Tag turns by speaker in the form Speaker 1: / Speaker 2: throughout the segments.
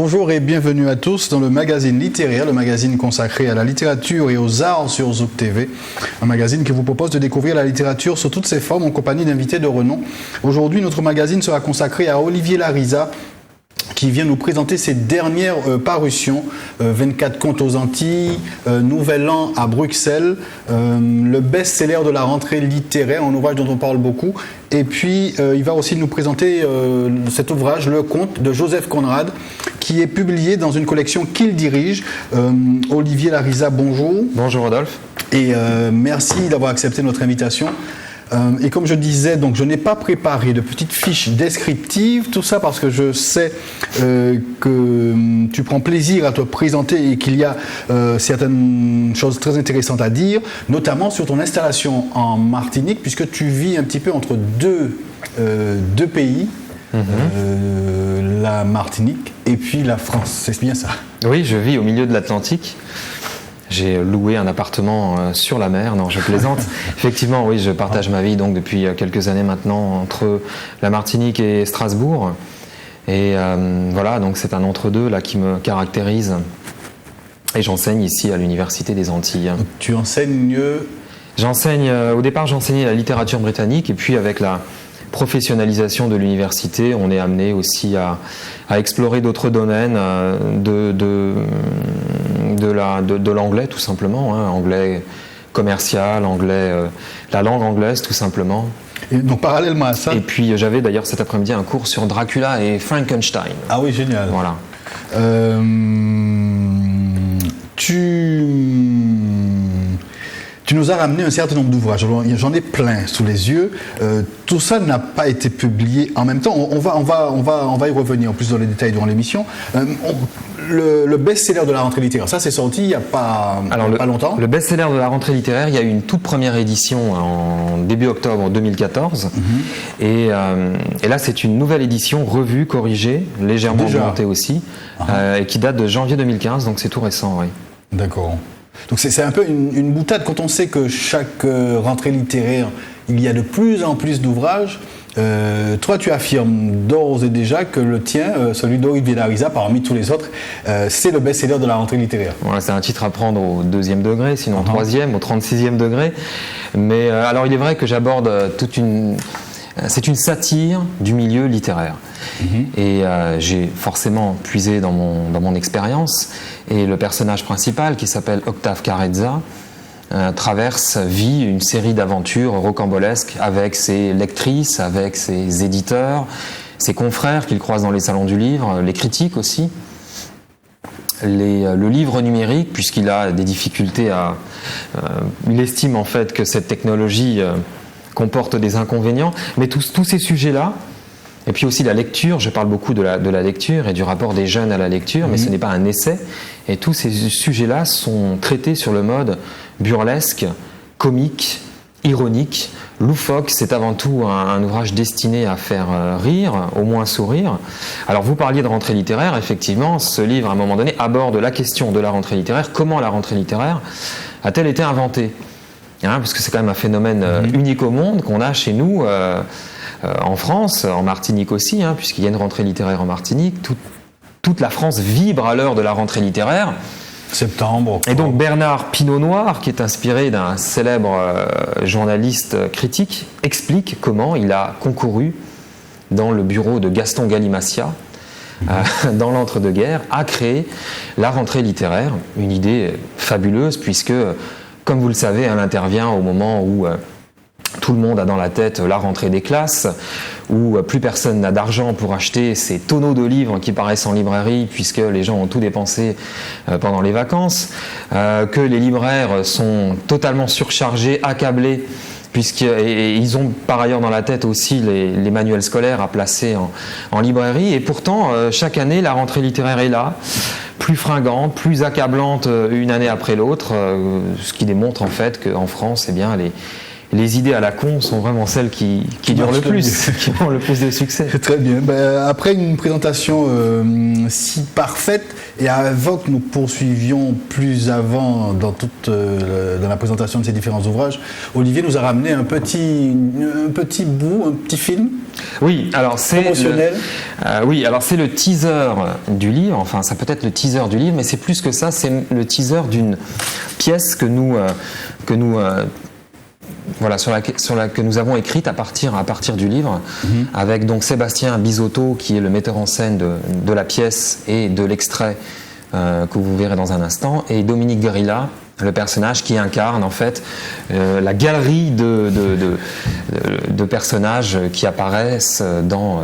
Speaker 1: Bonjour et bienvenue à tous dans le magazine littéraire, le magazine consacré à la littérature et aux arts sur Zouk TV. Un magazine qui vous propose de découvrir la littérature sous toutes ses formes en compagnie d'invités de renom. Aujourd'hui, notre magazine sera consacré à Olivier Larisa, qui vient nous présenter ses dernières parutions, 24 contes aux Antilles, Nouvel An à Bruxelles, le best-seller de la rentrée littéraire, un ouvrage dont on parle beaucoup. Et puis, il va aussi nous présenter cet ouvrage, Le Conte de Joseph Conrad, qui est publié dans une collection qu'il dirige. Olivier Larisa, bonjour.
Speaker 2: Bonjour Rodolphe.
Speaker 1: Et merci d'avoir accepté notre invitation. Et comme je disais, donc je n'ai pas préparé de petites fiches descriptives, tout ça parce que je sais que tu prends plaisir à te présenter et qu'il y a certaines choses très intéressantes à dire, notamment sur ton installation en Martinique, puisque tu vis un petit peu entre deux pays, la Martinique et puis la France, c'est bien ça?
Speaker 2: Oui, je vis au milieu de l'Atlantique. J'ai loué un appartement sur la mer, non je plaisante. Effectivement, oui, je partage ma vie donc depuis quelques années maintenant entre la Martinique et Strasbourg. Et voilà, donc c'est un entre-deux là qui me caractérise. Et j'enseigne ici à l'Université des Antilles.
Speaker 1: Donc, tu enseignes?
Speaker 2: J'enseigne, au départ j'enseignais la littérature britannique et puis avec la professionnalisation de l'université, on est amené aussi à explorer d'autres domaines de l'anglais tout simplement, hein, anglais commercial, anglais, la langue anglaise tout simplement.
Speaker 1: Et donc parallèlement à ça...
Speaker 2: Et puis j'avais d'ailleurs cet après-midi un cours sur Dracula et Frankenstein.
Speaker 1: Ah oui, génial.
Speaker 2: Voilà.
Speaker 1: Tu nous as ramené un certain nombre d'ouvrages, j'en ai plein sous les yeux. Tout ça n'a pas été publié en même temps. On va y revenir en plus dans les détails durant l'émission. Le best-seller de la rentrée littéraire, ça c'est sorti il n'y a pas longtemps.
Speaker 2: Le best-seller de la rentrée littéraire, il y a eu une toute première édition en début octobre 2014. Et là c'est une nouvelle édition, revue, corrigée, légèrement augmentée aussi, et qui date de janvier 2015, donc c'est tout récent. Oui.
Speaker 1: D'accord. Donc c'est un peu une boutade quand on sait que chaque rentrée littéraire, il y a de plus en plus d'ouvrages. Toi, tu affirmes d'ores et déjà que le tien, celui d'Olivier Larisa, parmi tous les autres, c'est le best-seller de la rentrée littéraire.
Speaker 2: Voilà, c'est un titre à prendre au 2e degré, sinon au 3e, au 36e degré. Mais alors il est vrai que j'aborde c'est une satire du milieu littéraire. Et j'ai forcément puisé dans mon expérience. Et le personnage principal, qui s'appelle Octave Carezza, vit une série d'aventures rocambolesques avec ses lectrices, avec ses éditeurs, ses confrères qu'il croise dans les salons du livre, les critiques aussi. Le livre numérique, puisqu'il a des difficultés il estime en fait que cette technologie comporte des inconvénients, mais tous ces sujets-là, et puis aussi la lecture, je parle beaucoup de la lecture et du rapport des jeunes à la lecture, mais ce n'est pas un essai, et tous ces sujets-là sont traités sur le mode burlesque, comique, ironique, loufoque. C'est avant tout un ouvrage destiné à faire rire, au moins sourire. Alors vous parliez de rentrée littéraire, effectivement, ce livre à un moment donné aborde la question de la rentrée littéraire, comment la rentrée littéraire a-t-elle été inventée, parce que c'est quand même un phénomène unique au monde qu'on a chez nous, en France, en Martinique aussi, puisqu'il y a une rentrée littéraire en Martinique. Toute la France vibre à l'heure de la rentrée littéraire.
Speaker 1: Septembre.
Speaker 2: Et donc Bernard Pinot-Noir, qui est inspiré d'un célèbre journaliste critique, explique comment il a concouru dans le bureau de Gaston Gallimacia, dans l'entre-deux-guerres, à créer la rentrée littéraire. Une idée fabuleuse puisque, comme vous le savez, elle intervient au moment où tout le monde a dans la tête la rentrée des classes, où plus personne n'a d'argent pour acheter ces tonneaux de livres qui paraissent en librairie puisque les gens ont tout dépensé pendant les vacances, que les libraires sont totalement surchargés, accablés, puisqu'ils ont par ailleurs dans la tête aussi les manuels scolaires à placer en librairie. Et pourtant, chaque année, la rentrée littéraire est là, plus fringante, plus accablante une année après l'autre, ce qui démontre en fait qu'en France, les idées à la con sont vraiment celles qui durent le plus, qui ont le plus de succès.
Speaker 1: Très bien. Après une présentation si parfaite, et avant que nous poursuivions plus avant dans la présentation de ces différents ouvrages, Olivier nous a ramené un petit bout, un petit film.
Speaker 2: Oui, alors c'est
Speaker 1: promotionnel.
Speaker 2: C'est le teaser du livre. Enfin, ça peut être le teaser du livre, mais c'est plus que ça. C'est le teaser d'une pièce que nous avons écrite à partir du livre, avec donc Sébastien Bisotto qui est le metteur en scène de la pièce et de l'extrait que vous verrez dans un instant, et Dominique Guerilla, le personnage qui incarne en fait la galerie de personnages qui apparaissent dans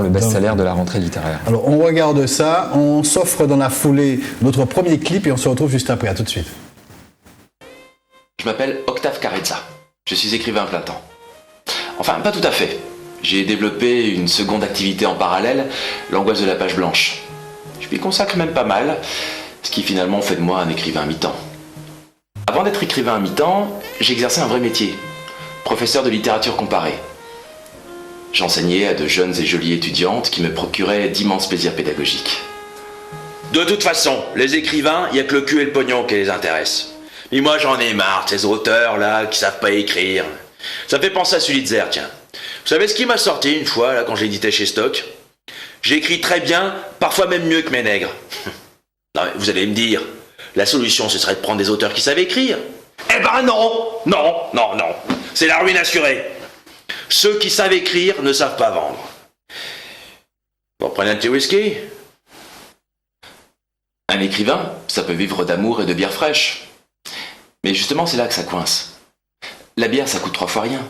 Speaker 2: le best-seller de la rentrée littéraire.
Speaker 1: Alors on regarde ça, on s'offre dans la foulée notre premier clip et on se retrouve juste après. À tout de suite.
Speaker 3: Je m'appelle Octave Carezza. Je suis écrivain à plein temps. Enfin, pas tout à fait. J'ai développé une seconde activité en parallèle, l'angoisse de la page blanche. Je m'y consacre même pas mal, ce qui finalement fait de moi un écrivain à mi-temps. Avant d'être écrivain à mi-temps, j'exerçais un vrai métier, professeur de littérature comparée. J'enseignais à de jeunes et jolies étudiantes qui me procuraient d'immenses plaisirs pédagogiques. De toute façon, les écrivains, il n'y a que le cul et le pognon qui les intéressent. Mais moi j'en ai marre, ces auteurs-là qui savent pas écrire. Ça me fait penser à Sulitzer, tiens. Vous savez ce qui m'a sorti une fois, là, quand j'éditais chez Stock ? J'écris très bien, parfois même mieux que mes nègres. Non, mais vous allez me dire, la solution ce serait de prendre des auteurs qui savent écrire. Eh ben non. C'est la ruine assurée. Ceux qui savent écrire ne savent pas vendre. Vous prenez un petit whisky ? Un écrivain, ça peut vivre d'amour et de bière fraîche. Mais justement, c'est là que ça coince. La bière, ça coûte 3 fois rien.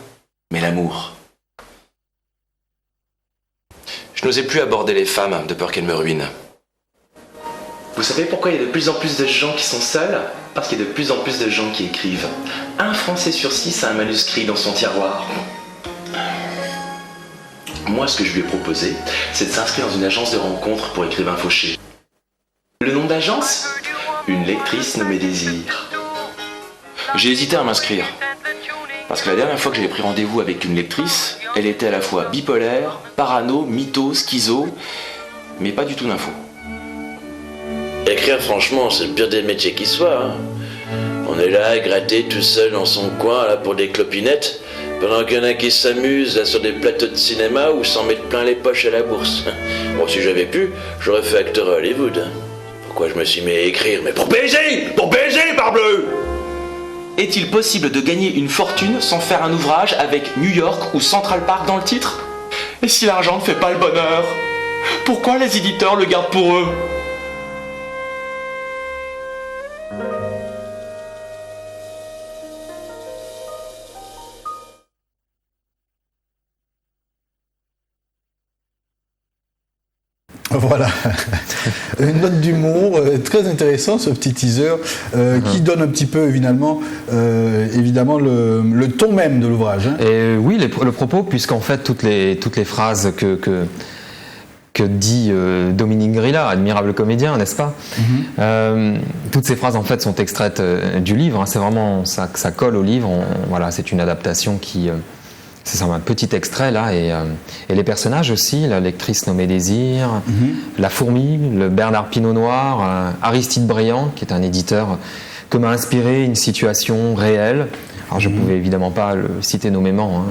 Speaker 3: Mais l'amour... Je n'osais plus aborder les femmes de peur qu'elles me ruinent. Vous savez pourquoi il y a de plus en plus de gens qui sont seuls ? Parce qu'il y a de plus en plus de gens qui écrivent. 1 Français sur 6 a un manuscrit dans son tiroir. Moi, ce que je lui ai proposé, c'est de s'inscrire dans une agence de rencontres pour écrivains fauchés. Le nom d'agence ? Une lectrice nommée Désir. J'ai hésité à m'inscrire. Parce que la dernière fois que j'avais pris rendez-vous avec une lectrice, elle était à la fois bipolaire, parano, mytho, schizo, mais pas du tout d'info.
Speaker 4: Écrire, franchement, c'est le pire des métiers qui soit. Hein. On est là, gratté tout seul dans son coin, là, pour des clopinettes, pendant qu'il y en a qui s'amusent là sur des plateaux de cinéma ou s'en mettent plein les poches à la bourse. Bon, si j'avais pu, j'aurais fait acteur à Hollywood. Pourquoi je me suis mis à écrire ? Mais pour baiser, parbleu !
Speaker 3: Est-il possible de gagner une fortune sans faire un ouvrage avec New York ou Central Park dans le titre ? Et si l'argent ne fait pas le bonheur ? Pourquoi les éditeurs le gardent pour eux ?
Speaker 1: Voilà, une note d'humour, très intéressant ce petit teaser qui donne un petit peu évidemment le ton même de l'ouvrage. Hein.
Speaker 2: Et oui, le propos, puisqu'en fait toutes les phrases que dit Dominique Guerilla, admirable comédien, n'est-ce pas ? Toutes ces phrases en fait sont extraites du livre, hein, c'est vraiment ça colle au livre, voilà, c'est une adaptation qui... C'est ça, un petit extrait là, et les personnages aussi, la lectrice nommée Désir, la fourmi, le Bernard Pinot Noir, Aristide Briand, qui est un éditeur que m'a inspiré une situation réelle. Alors je ne pouvais évidemment pas le citer nommément. Hein.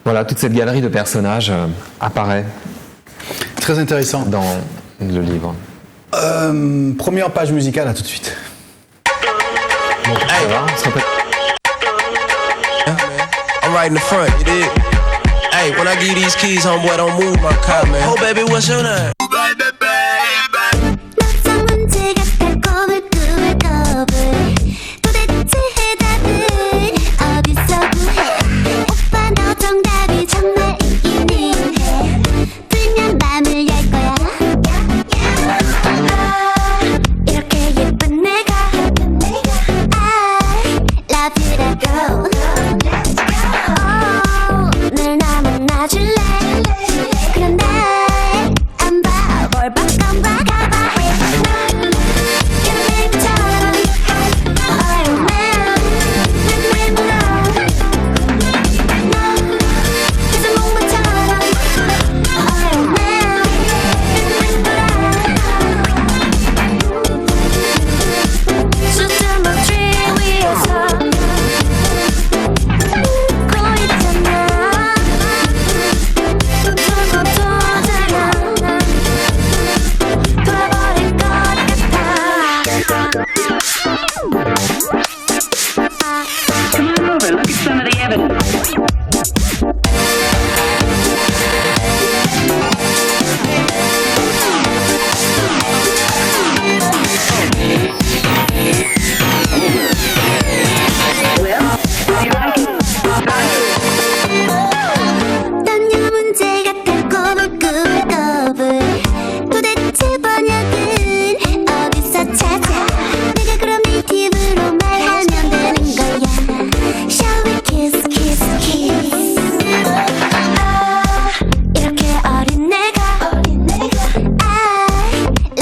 Speaker 2: Voilà, toute cette galerie de personnages apparaît.
Speaker 1: Très intéressant.
Speaker 2: Dans le livre.
Speaker 1: Première page musicale, à tout de suite.
Speaker 2: Bon, ça va, on se répète.
Speaker 5: I'm right in the front, you dig? Hey, when I give you these keys, homeboy, don't move my car, man. Oh, baby, what's your name?
Speaker 6: 그런 날 안 봐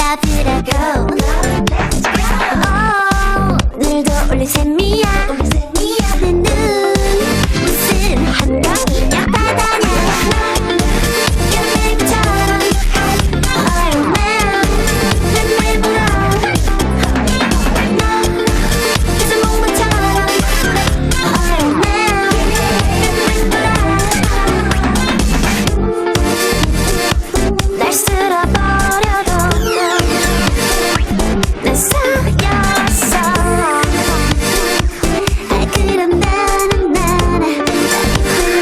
Speaker 6: 잡으라고 오늘도 올린 셈이야 내 눈 무슨 한강이냐 바다냐 연예인처럼 Iron Man 날 물어 너 그저 목마처럼 Iron Man 날 쓸어버려도 난 쌓였어 그럼 나는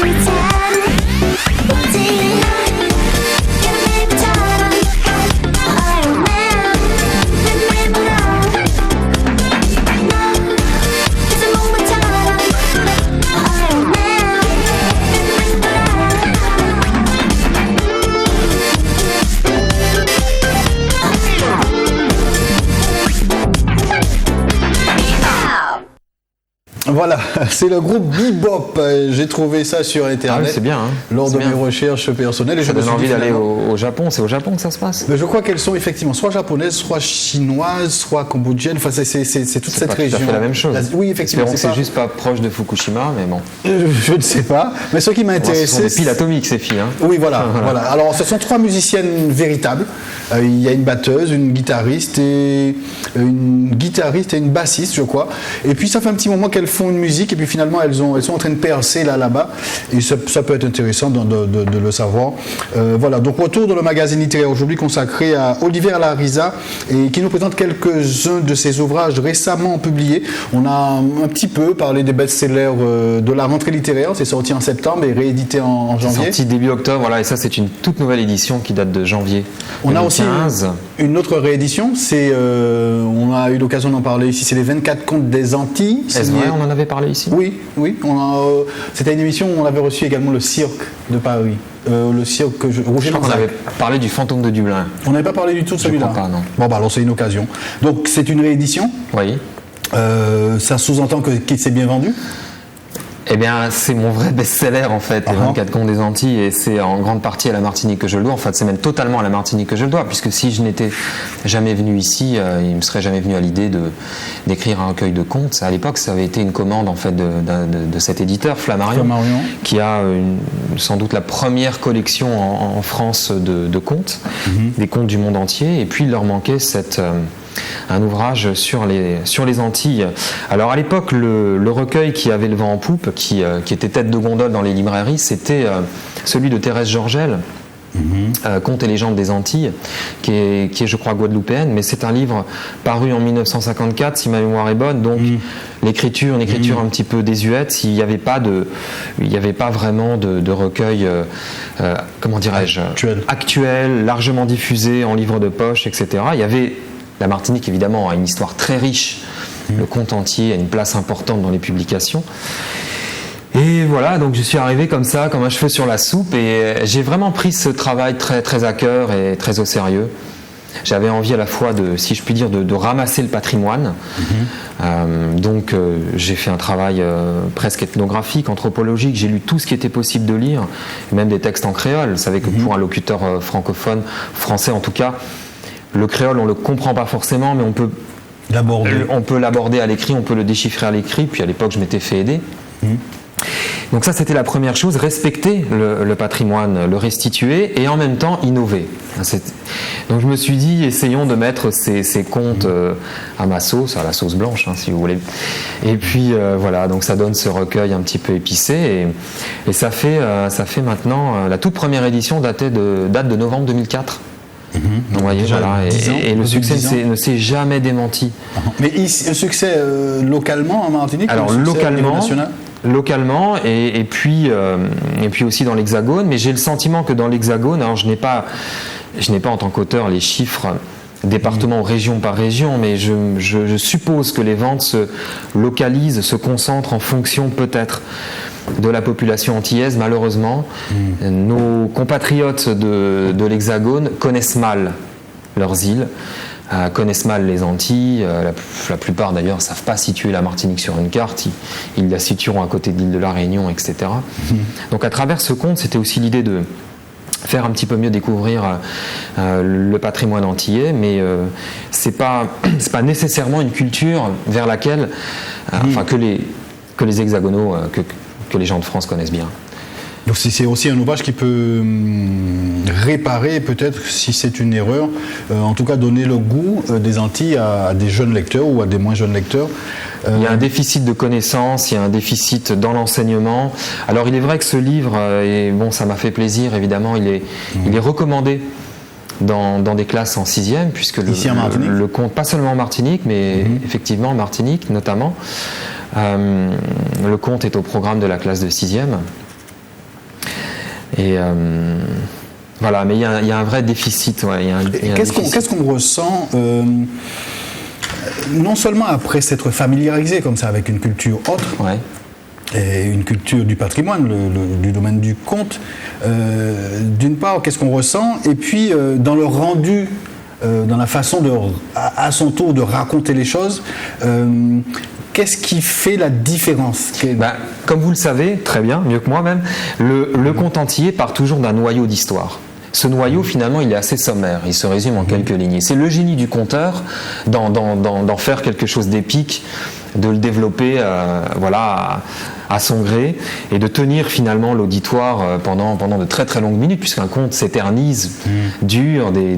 Speaker 6: 불타는 있지 연예인처럼 Iron Man 날 물어 너 그저 목마처럼 Iron Man
Speaker 1: Voilà, c'est le groupe Bebop. J'ai trouvé ça sur
Speaker 2: Ah oui,
Speaker 1: Internet
Speaker 2: c'est bien. Hein.
Speaker 1: lors
Speaker 2: C'est
Speaker 1: de
Speaker 2: bien.
Speaker 1: mes recherches personnelles. Et
Speaker 2: Ça
Speaker 1: je me
Speaker 2: donne
Speaker 1: suis dit,
Speaker 2: envie d'aller
Speaker 1: finalement,
Speaker 2: au Japon. C'est au Japon que ça se passe.
Speaker 1: mais je crois qu'elles sont effectivement soit japonaises, soit chinoises, soit cambodgiennes. Enfin, c'est toute
Speaker 2: C'est
Speaker 1: cette
Speaker 2: pas
Speaker 1: région.
Speaker 2: tout à fait la même chose.
Speaker 1: Oui, effectivement.
Speaker 2: Espérons que c'est
Speaker 1: pas-
Speaker 2: juste pas proche de Fukushima, mais bon.
Speaker 1: Je ne sais pas. Mais ce qui m'a
Speaker 2: Ce sont
Speaker 1: intéressé,
Speaker 2: des piles atomiques, ces filles. Hein.
Speaker 1: oui, voilà, voilà. Alors, ce sont 3 musiciennes véritables. Il y a une batteuse, une guitariste et une bassiste, je crois. Et puis, ça fait un petit moment qu'elles font une musique et puis finalement, elles sont en train de percer là-bas. Et ça peut être intéressant de le savoir. Voilà. Donc, retour dans le magazine littéraire aujourd'hui consacré à Olivier Larisa et qui nous présente quelques-uns de ses ouvrages récemment publiés. On a un petit peu parlé des best-sellers de la rentrée littéraire. C'est sorti en septembre et réédité en
Speaker 2: C'est
Speaker 1: janvier.
Speaker 2: sorti début octobre, voilà, et ça c'est une toute nouvelle édition qui date de janvier.
Speaker 1: On a aussi
Speaker 2: 2015.
Speaker 1: une autre réédition, on a eu l'occasion d'en parler ici, c'est les 24 contes des Antilles.
Speaker 2: Est-ce
Speaker 1: signé-
Speaker 2: vrai, on en avait parlé ici?
Speaker 1: Oui, c'était une émission où on avait reçu également le cirque de Paris. Le cirque Roger
Speaker 2: Je crois qu'on
Speaker 1: Lanzac.
Speaker 2: avait parlé du fantôme de Dublin.
Speaker 1: On n'avait pas parlé du tout de
Speaker 2: Je
Speaker 1: celui-là.
Speaker 2: crois pas, non.
Speaker 1: Bon, bah alors c'est une occasion. Donc c'est une réédition.
Speaker 2: Oui.
Speaker 1: Ça sous-entend qu'il s'est bien vendu.
Speaker 2: Eh bien, c'est mon vrai best-seller en fait, les
Speaker 1: Ah.
Speaker 2: 24 contes des Antilles, et c'est en grande partie à la Martinique que je le dois. En fait, c'est même totalement à la Martinique que je le dois, puisque si je n'étais jamais venu ici, il me serait jamais venu à l'idée d'écrire un recueil de contes. À l'époque, ça avait été une commande en fait de cet éditeur, Flammarion,
Speaker 1: Flammarion.
Speaker 2: qui a sans doute la première collection en France de contes, des contes du monde entier. Et puis, il leur manquait un ouvrage sur les Antilles. Alors à l'époque, le recueil qui avait le vent en poupe, qui était tête de gondole dans les librairies, c'était celui de Thérèse Georgel, Contes et légendes des Antilles, qui est je crois guadeloupéenne, mais c'est un livre paru en 1954 si ma mémoire est bonne, donc une écriture un petit peu désuète. Il n'y avait pas vraiment de recueil comment dirais-je, actuel, largement diffusé en livre de poche, etc. Il y avait la Martinique, évidemment, a une histoire très riche. Le conte entier a une place importante dans les publications. Et voilà, donc je suis arrivé comme ça, comme un cheveu sur la soupe, et j'ai vraiment pris ce travail très, très à cœur et très au sérieux. J'avais envie à la fois si je puis dire, de ramasser le patrimoine. Donc j'ai fait un travail presque ethnographique, anthropologique. J'ai lu tout ce qui était possible de lire, même des textes en créole. Vous savez que pour un locuteur francophone, français en tout cas, le créole, on ne le comprend pas forcément, mais on peut l'aborder à l'écrit, on peut le déchiffrer à l'écrit. Puis à l'époque, je m'étais fait aider. Donc ça, c'était la première chose, respecter le patrimoine, le restituer et en même temps innover. Donc je me suis dit, essayons de mettre ces contes à ma sauce, à la sauce blanche, si vous voulez. Et puis voilà, donc ça donne ce recueil un petit peu épicé. Et ça fait maintenant, la toute première édition date de novembre 2004. Donc vous voyez, voilà, et le succès ne s'est jamais démenti.
Speaker 1: Mais ici, un succès localement en Martinique?
Speaker 2: Alors localement et puis aussi dans l'Hexagone, mais j'ai le sentiment que dans l'Hexagone, alors je n'ai pas en tant qu'auteur les chiffres département ou région par région, mais je suppose que les ventes se localisent, se concentrent en fonction peut-être de la population antillaise. Malheureusement, nos compatriotes de l'Hexagone connaissent mal leurs îles, connaissent mal les Antilles. La plupart d'ailleurs ne savent pas situer la Martinique sur une carte, ils la situeront à côté de l'île de la Réunion, etc. Donc à travers ce conte, c'était aussi l'idée faire un petit peu mieux découvrir le patrimoine antillais, mais c'est pas nécessairement une culture vers laquelle, que les hexagonaux, que les gens de France connaissent bien.
Speaker 1: Donc c'est aussi un ouvrage qui peut réparer, peut-être si c'est une erreur, en tout cas donner le goût des Antilles à des jeunes lecteurs ou à des moins jeunes lecteurs.
Speaker 2: Il y a un déficit de connaissances, il y a un déficit dans l'enseignement. Alors il est vrai que ce livre, et bon, ça m'a fait plaisir évidemment, il est recommandé dans des classes en 6e, puisque
Speaker 1: Ici en Martinique.
Speaker 2: le conte, pas seulement en Martinique, mais effectivement en Martinique notamment, le conte est au programme de la classe de 6e. Et voilà, mais il y a un vrai déficit. Ouais,
Speaker 1: Qu'est-ce qu'on ressent non seulement après s'être familiarisé comme ça avec une culture autre,
Speaker 2: ouais.
Speaker 1: et une culture du patrimoine, du domaine du conte, d'une part, qu'est-ce qu'on ressent, et puis dans le rendu, dans la façon à son tour de raconter les choses, qu'est-ce qui fait la différence?
Speaker 2: Comme vous le savez, très bien, mieux que moi même, le conte antillais part toujours d'un noyau d'histoire. Ce noyau, finalement, il est assez sommaire, il se résume en quelques lignes. C'est le génie du conteur d'en faire quelque chose d'épique, de le développer à son gré et de tenir finalement l'auditoire pendant de très très longues minutes, puisqu'un conte s'éternise, dure des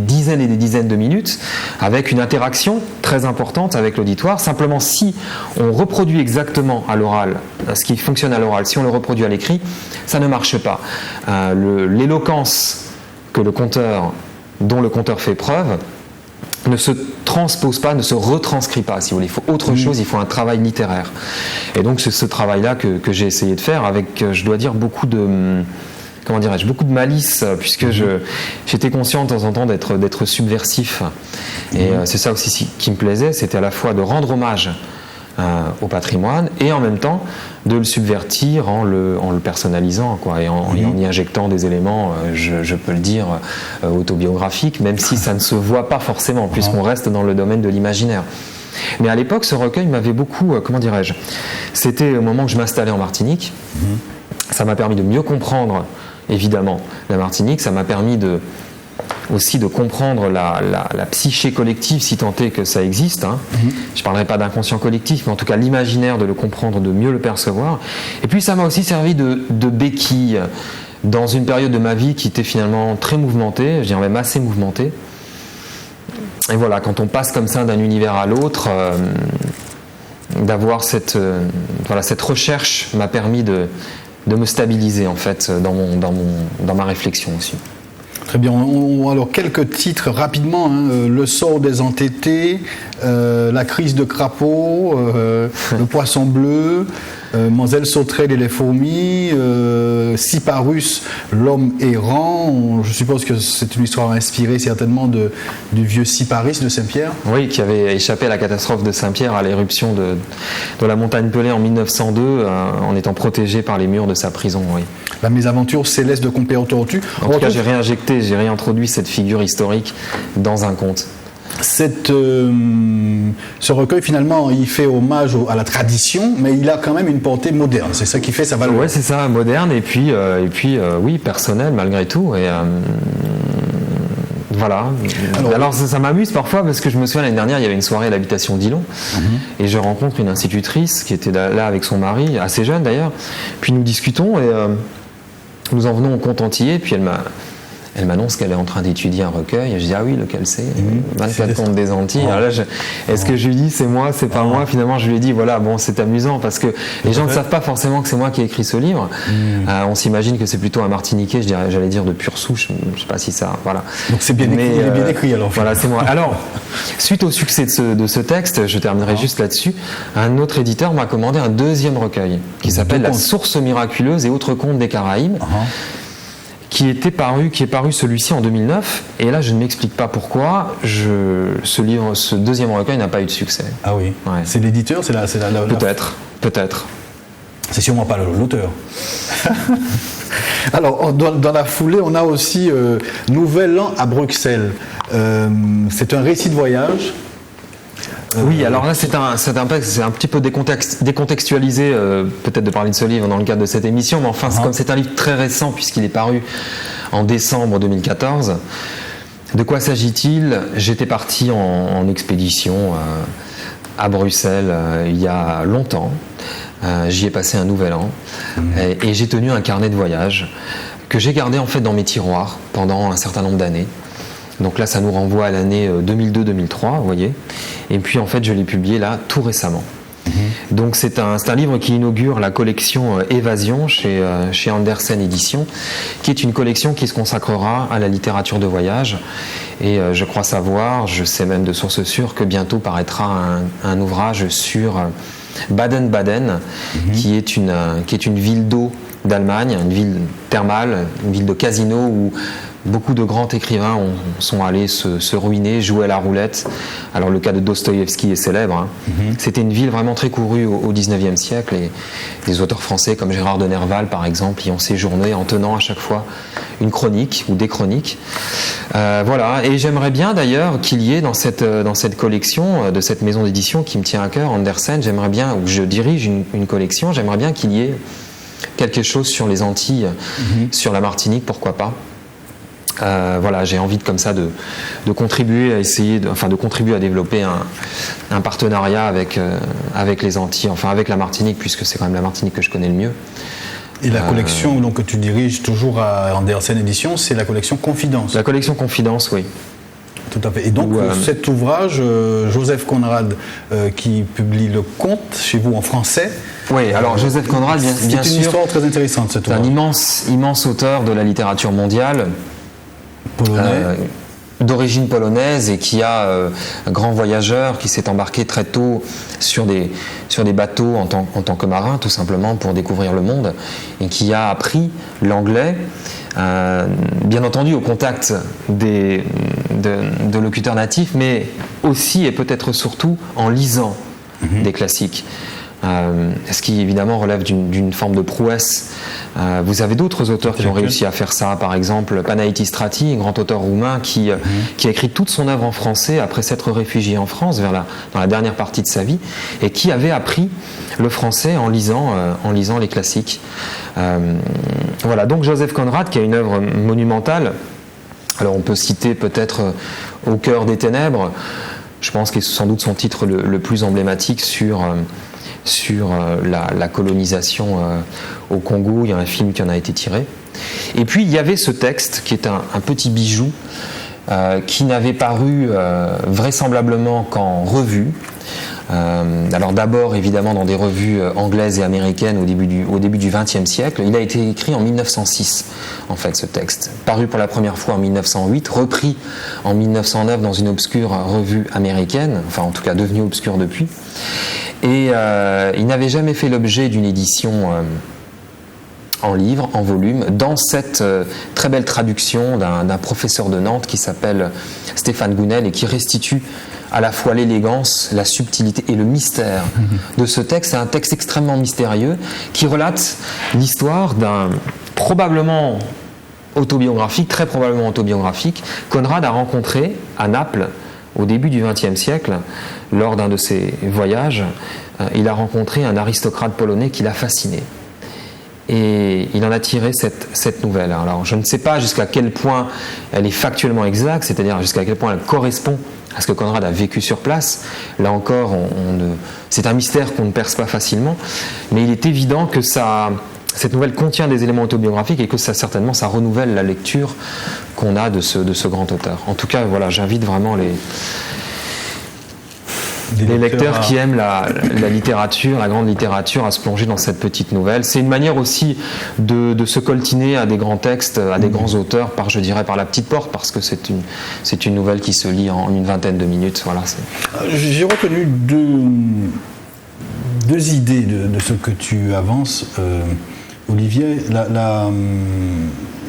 Speaker 2: dizaines et des dizaines de minutes, avec une interaction très importante avec l'auditoire. Simplement, si on reproduit exactement à l'oral ce qui fonctionne à l'oral, si on le reproduit à l'écrit, ça ne marche pas. L'éloquence dont le conteur fait preuve ne se transpose pas, ne se retranscrit pas, si vous voulez. Il faut autre chose, il faut un travail littéraire. Et donc c'est ce travail-là que j'ai essayé de faire avec, je dois dire, beaucoup de malice, puisque j'étais conscient de temps en temps d'être subversif. Et c'est ça aussi qui me plaisait, c'était à la fois de rendre hommage au patrimoine et en même temps de le subvertir en le personnalisant, quoi, et en y injectant des éléments, je peux le dire, autobiographiques, même si ça ne se voit pas forcément, puisqu'on reste dans le domaine de l'imaginaire. Mais à l'époque, ce recueil m'avait beaucoup, c'était au moment où je m'installais en Martinique, ça m'a permis de mieux comprendre, évidemment, la Martinique, ça m'a permis aussi de comprendre la psyché collective, si tant est que ça existe. Je ne parlerai pas d'inconscient collectif, mais en tout cas l'imaginaire, de le comprendre, de mieux le percevoir. Et puis ça m'a aussi servi de béquille dans une période de ma vie qui était finalement très mouvementée, je dirais même assez mouvementée. Et voilà, quand on passe comme ça d'un univers à l'autre, d'avoir cette recherche m'a permis de me stabiliser en fait dans ma réflexion aussi.
Speaker 1: Très bien. Alors, quelques titres rapidement. Le sort des entêtés, la crise de crapaud, le poisson bleu, Mademoiselle Sauterelle et les fourmis, Cyparus, l'homme errant. Je suppose que c'est une histoire inspirée certainement du vieux Cyparis de Saint-Pierre.
Speaker 2: Oui, qui avait échappé à la catastrophe de Saint-Pierre, à l'éruption de la montagne Pelée en 1902, en étant protégé par les murs de sa prison. Oui.
Speaker 1: La mésaventure céleste de Compère Tortue.
Speaker 2: En tout cas, j'ai réintroduit cette figure historique dans un conte.
Speaker 1: Ce recueil, finalement, il fait hommage à la tradition, mais il a quand même une portée moderne. C'est ça qui fait sa valeur.
Speaker 2: Oui, c'est ça, moderne, et puis oui, personnel, malgré tout. Et voilà. Alors ça m'amuse parfois, parce que je me souviens, l'année dernière, il y avait une soirée à l'habitation d'Ilon, et je rencontre une institutrice qui était là avec son mari, assez jeune d'ailleurs, puis nous discutons, et nous en venons au conte antillais, puis elle m'annonce qu'elle est en train d'étudier un recueil. Et je dis, ah oui, lequel c'est 24 contes des Antilles. Alors là, est-ce que je lui dis, c'est moi, c'est pas moi? Finalement, je lui ai dit, voilà, bon, c'est amusant, parce que les gens ne savent pas forcément que c'est moi qui ai écrit ce livre. On s'imagine que c'est plutôt un Martiniquais, j'allais dire de pure souche, je sais pas si ça, voilà.
Speaker 1: Donc c'est bien écrit, il est bien écrit alors.
Speaker 2: Voilà, c'est moi. Alors, suite au succès de ce texte, je terminerai juste là-dessus, un autre éditeur m'a commandé un deuxième recueil, qui s'appelle La source miraculeuse et autres contes des Caraïbes. Qui est paru celui-ci en 2009, et là je ne m'explique pas pourquoi ce deuxième recueil n'a pas eu de succès.
Speaker 1: Ah oui, ouais. C'est l'éditeur, c'est la...
Speaker 2: Peut-être.
Speaker 1: C'est sûrement pas l'auteur. Alors, dans la foulée, on a aussi Nouvel An à Bruxelles. C'est un récit de voyage.
Speaker 2: Oui, alors là c'est un petit peu décontextualisé, peut-être de parler de ce livre dans le cadre de cette émission, mais enfin comme c'est un livre très récent puisqu'il est paru en décembre 2014. De quoi s'agit-il? J'étais parti en expédition à Bruxelles il y a longtemps. J'y ai passé un nouvel an et j'ai tenu un carnet de voyage que j'ai gardé en fait dans mes tiroirs pendant un certain nombre d'années. Donc là, ça nous renvoie à l'année 2002-2003, vous voyez. Et puis en fait, je l'ai publié là tout récemment. Donc c'est un livre qui inaugure la collection Évasion chez Andersen Éditions, qui est une collection qui se consacrera à la littérature de voyage. Et je crois savoir, je sais même de source sûre, que bientôt paraîtra un ouvrage sur Baden-Baden, qui est une ville d'eau d'Allemagne, une ville thermale, une ville de casino où beaucoup de grands écrivains sont allés se ruiner, jouer à la roulette. Alors le cas de Dostoïevski est célèbre. Hein. C'était une ville vraiment très courue au XIXe siècle et des auteurs français comme Gérard de Nerval par exemple y ont séjourné en tenant à chaque fois une chronique ou des chroniques. Voilà, et j'aimerais bien d'ailleurs qu'il y ait dans cette collection de cette maison d'édition qui me tient à cœur, Andersen, j'aimerais bien, où je dirige une collection, j'aimerais bien qu'il y ait quelque chose sur les Antilles, sur la Martinique, pourquoi pas. Voilà, j'ai envie comme ça de contribuer à de contribuer à développer un partenariat avec les Antilles, enfin avec la Martinique, puisque c'est quand même la Martinique que je connais le mieux.
Speaker 1: Et la collection donc, que tu diriges toujours à Andersen Éditions, c'est la collection Confidence.
Speaker 2: La collection Confidence, oui.
Speaker 1: Tout à fait. Et donc cet ouvrage, Joseph Conrad, qui publie le conte chez vous en français.
Speaker 2: Oui, alors Joseph Conrad, bien sûr.
Speaker 1: C'est une histoire très intéressante, cet ouvrage.
Speaker 2: C'est un immense auteur de la littérature mondiale.
Speaker 1: Polonais.
Speaker 2: D'origine polonaise et qui a un grand voyageur qui s'est embarqué très tôt sur des bateaux en tant que marin tout simplement pour découvrir le monde et qui a appris l'anglais bien entendu au contact de locuteurs natifs mais aussi et peut-être surtout en lisant des classiques. Ce qui évidemment relève d'une forme de prouesse. Vous avez d'autres auteurs qui ont réussi à faire ça, par exemple Panaïtis Strati, un grand auteur roumain qui a écrit toute son œuvre en français après s'être réfugié en France dans la dernière partie de sa vie et qui avait appris le français en lisant les classiques. Voilà, donc Joseph Conrad qui a une œuvre monumentale. Alors on peut citer peut-être Au cœur des ténèbres, je pense que c'est sans doute son titre le plus emblématique sur la colonisation au Congo. Il y a un film qui en a été tiré. Et puis il y avait ce texte qui est un petit bijou qui n'avait paru vraisemblablement qu'en revue. Alors d'abord évidemment dans des revues anglaises et américaines au début du XXe siècle. Il a été écrit en 1906 en fait ce texte, paru pour la première fois en 1908, repris en 1909 dans une obscure revue américaine, enfin en tout cas devenue obscure depuis. Et il n'avait jamais fait l'objet d'une édition en livre, en volume, dans cette très belle traduction d'un professeur de Nantes qui s'appelle Stéphane Gounel et qui restitue à la fois l'élégance, la subtilité et le mystère de ce texte. C'est un texte extrêmement mystérieux qui relate l'histoire d'un probablement autobiographique, très probablement autobiographique. Conrad a rencontré à Naples, au début du XXe siècle, lors d'un de ses voyages, il a rencontré un aristocrate polonais qui l'a fasciné. Et il en a tiré cette nouvelle. Alors je ne sais pas jusqu'à quel point elle est factuellement exacte, c'est-à-dire jusqu'à quel point elle correspond à ce que Conrad a vécu sur place. Là encore, c'est un mystère qu'on ne perce pas facilement, mais il est évident que cette nouvelle contient des éléments autobiographiques et que ça renouvelle la lecture qu'on a de ce grand auteur. En tout cas, voilà, j'invite vraiment les lecteurs qui aiment la littérature, la grande littérature, à se plonger dans cette petite nouvelle. C'est une manière aussi de se coltiner à des grands textes, à des grands auteurs, par la petite porte, parce que c'est une nouvelle qui se lit en une vingtaine de minutes. Voilà,
Speaker 1: j'ai retenu deux idées de ce que tu avances, Olivier.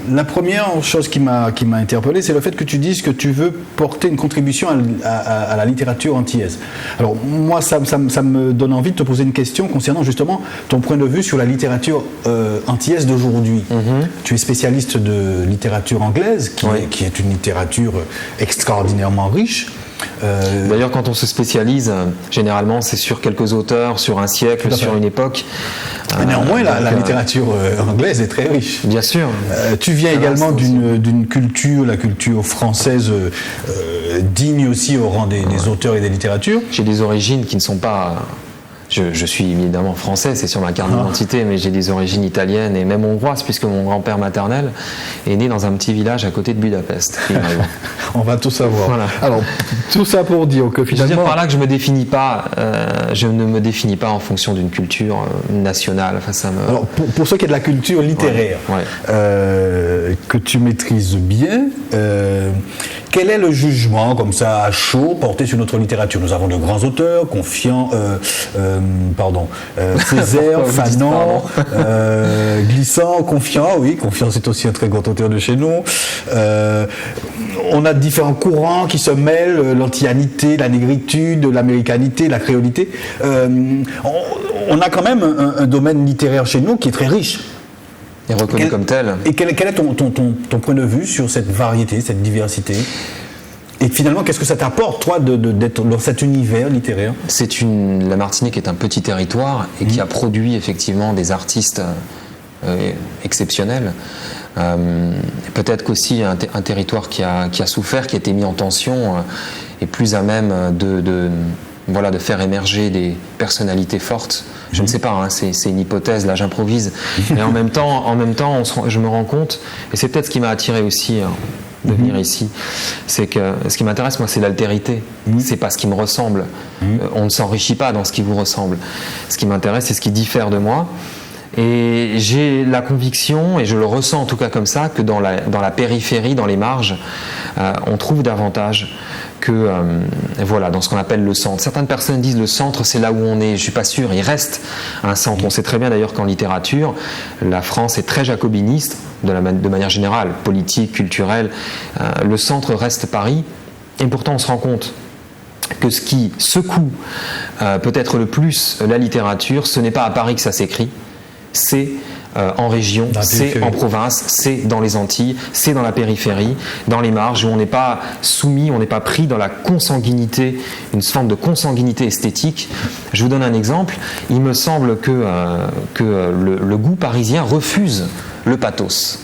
Speaker 1: La première chose qui m'a interpellé, c'est le fait que tu dises que tu veux porter une contribution à la littérature antillaise. Alors moi, ça me donne envie de te poser une question concernant justement ton point de vue sur la littérature antillaise d'aujourd'hui. Tu es spécialiste de littérature anglaise, qui est une littérature extraordinairement riche.
Speaker 2: D'ailleurs, quand on se spécialise, généralement, c'est sur quelques auteurs, sur un siècle,
Speaker 1: Tout à fait.
Speaker 2: sur une époque.
Speaker 1: Mais néanmoins, la
Speaker 2: Donc,
Speaker 1: littérature anglaise est très riche.
Speaker 2: Bien sûr.
Speaker 1: Tu viens également d'une culture, la culture française, digne aussi au rang des auteurs et des littératures.
Speaker 2: J'ai des origines qui ne sont pas... Je suis évidemment français, c'est sur ma carte d'identité, mais j'ai des origines italiennes et même hongroises, puisque mon grand-père maternel est né dans un petit village à côté de Budapest. Finalement.
Speaker 1: On va tout savoir.
Speaker 2: Voilà.
Speaker 1: Alors, tout ça pour dire que
Speaker 2: Je veux
Speaker 1: finalement...
Speaker 2: dire par là que je ne me définis pas en fonction d'une culture nationale. Enfin, ça me...
Speaker 1: Alors, pour ce qui est de la culture littéraire,
Speaker 2: Ouais.
Speaker 1: que tu maîtrises bien, quel est le jugement, comme ça, à chaud, porté sur notre littérature? Nous avons de grands auteurs, Césaire,
Speaker 2: Vous dites
Speaker 1: Fanon, Glissant, Confiant, oui, Confiant c'est aussi un très grand auteur de chez nous. On a différents courants qui se mêlent, l'antillanité, la négritude, l'américanité, la créolité. On a quand même un domaine littéraire chez nous qui est très riche.
Speaker 2: est reconnu comme tel.
Speaker 1: Et quel est ton point de vue sur cette variété, cette diversité? Et finalement, qu'est-ce que ça t'apporte, toi, d'être dans cet univers littéraire?
Speaker 2: La Martinique est un petit territoire et qui a produit effectivement des artistes exceptionnels. Peut-être qu'aussi un territoire qui a souffert, qui a été mis en tension, est plus à même de faire émerger des personnalités fortes. Je ne sais pas, hein, c'est une hypothèse, là j'improvise. Mais en même temps, je me rends compte, et c'est peut-être ce qui m'a attiré aussi de venir ici, c'est que ce qui m'intéresse, moi, c'est l'altérité. C'est pas ce qui me ressemble. On ne s'enrichit pas dans ce qui vous ressemble. Ce qui m'intéresse, c'est ce qui diffère de moi. Et j'ai la conviction, et je le ressens en tout cas comme ça, que dans la périphérie, dans les marges, on trouve davantage que dans ce qu'on appelle le centre. Certaines personnes disent le centre, c'est là où on est. Je ne suis pas sûr, il reste un centre. On sait très bien d'ailleurs qu'en littérature, la France est très jacobiniste, de manière générale, politique, culturelle. Le centre reste Paris, et pourtant on se rend compte que ce qui secoue peut-être le plus la littérature, ce n'est pas à Paris que ça s'écrit, c'est en région, c'est en province, c'est dans les Antilles, c'est dans la périphérie, dans les marges, où on n'est pas soumis, on n'est pas pris dans la consanguinité, une forme de consanguinité esthétique. Je vous donne un exemple. Il me semble que le goût parisien refuse le pathos.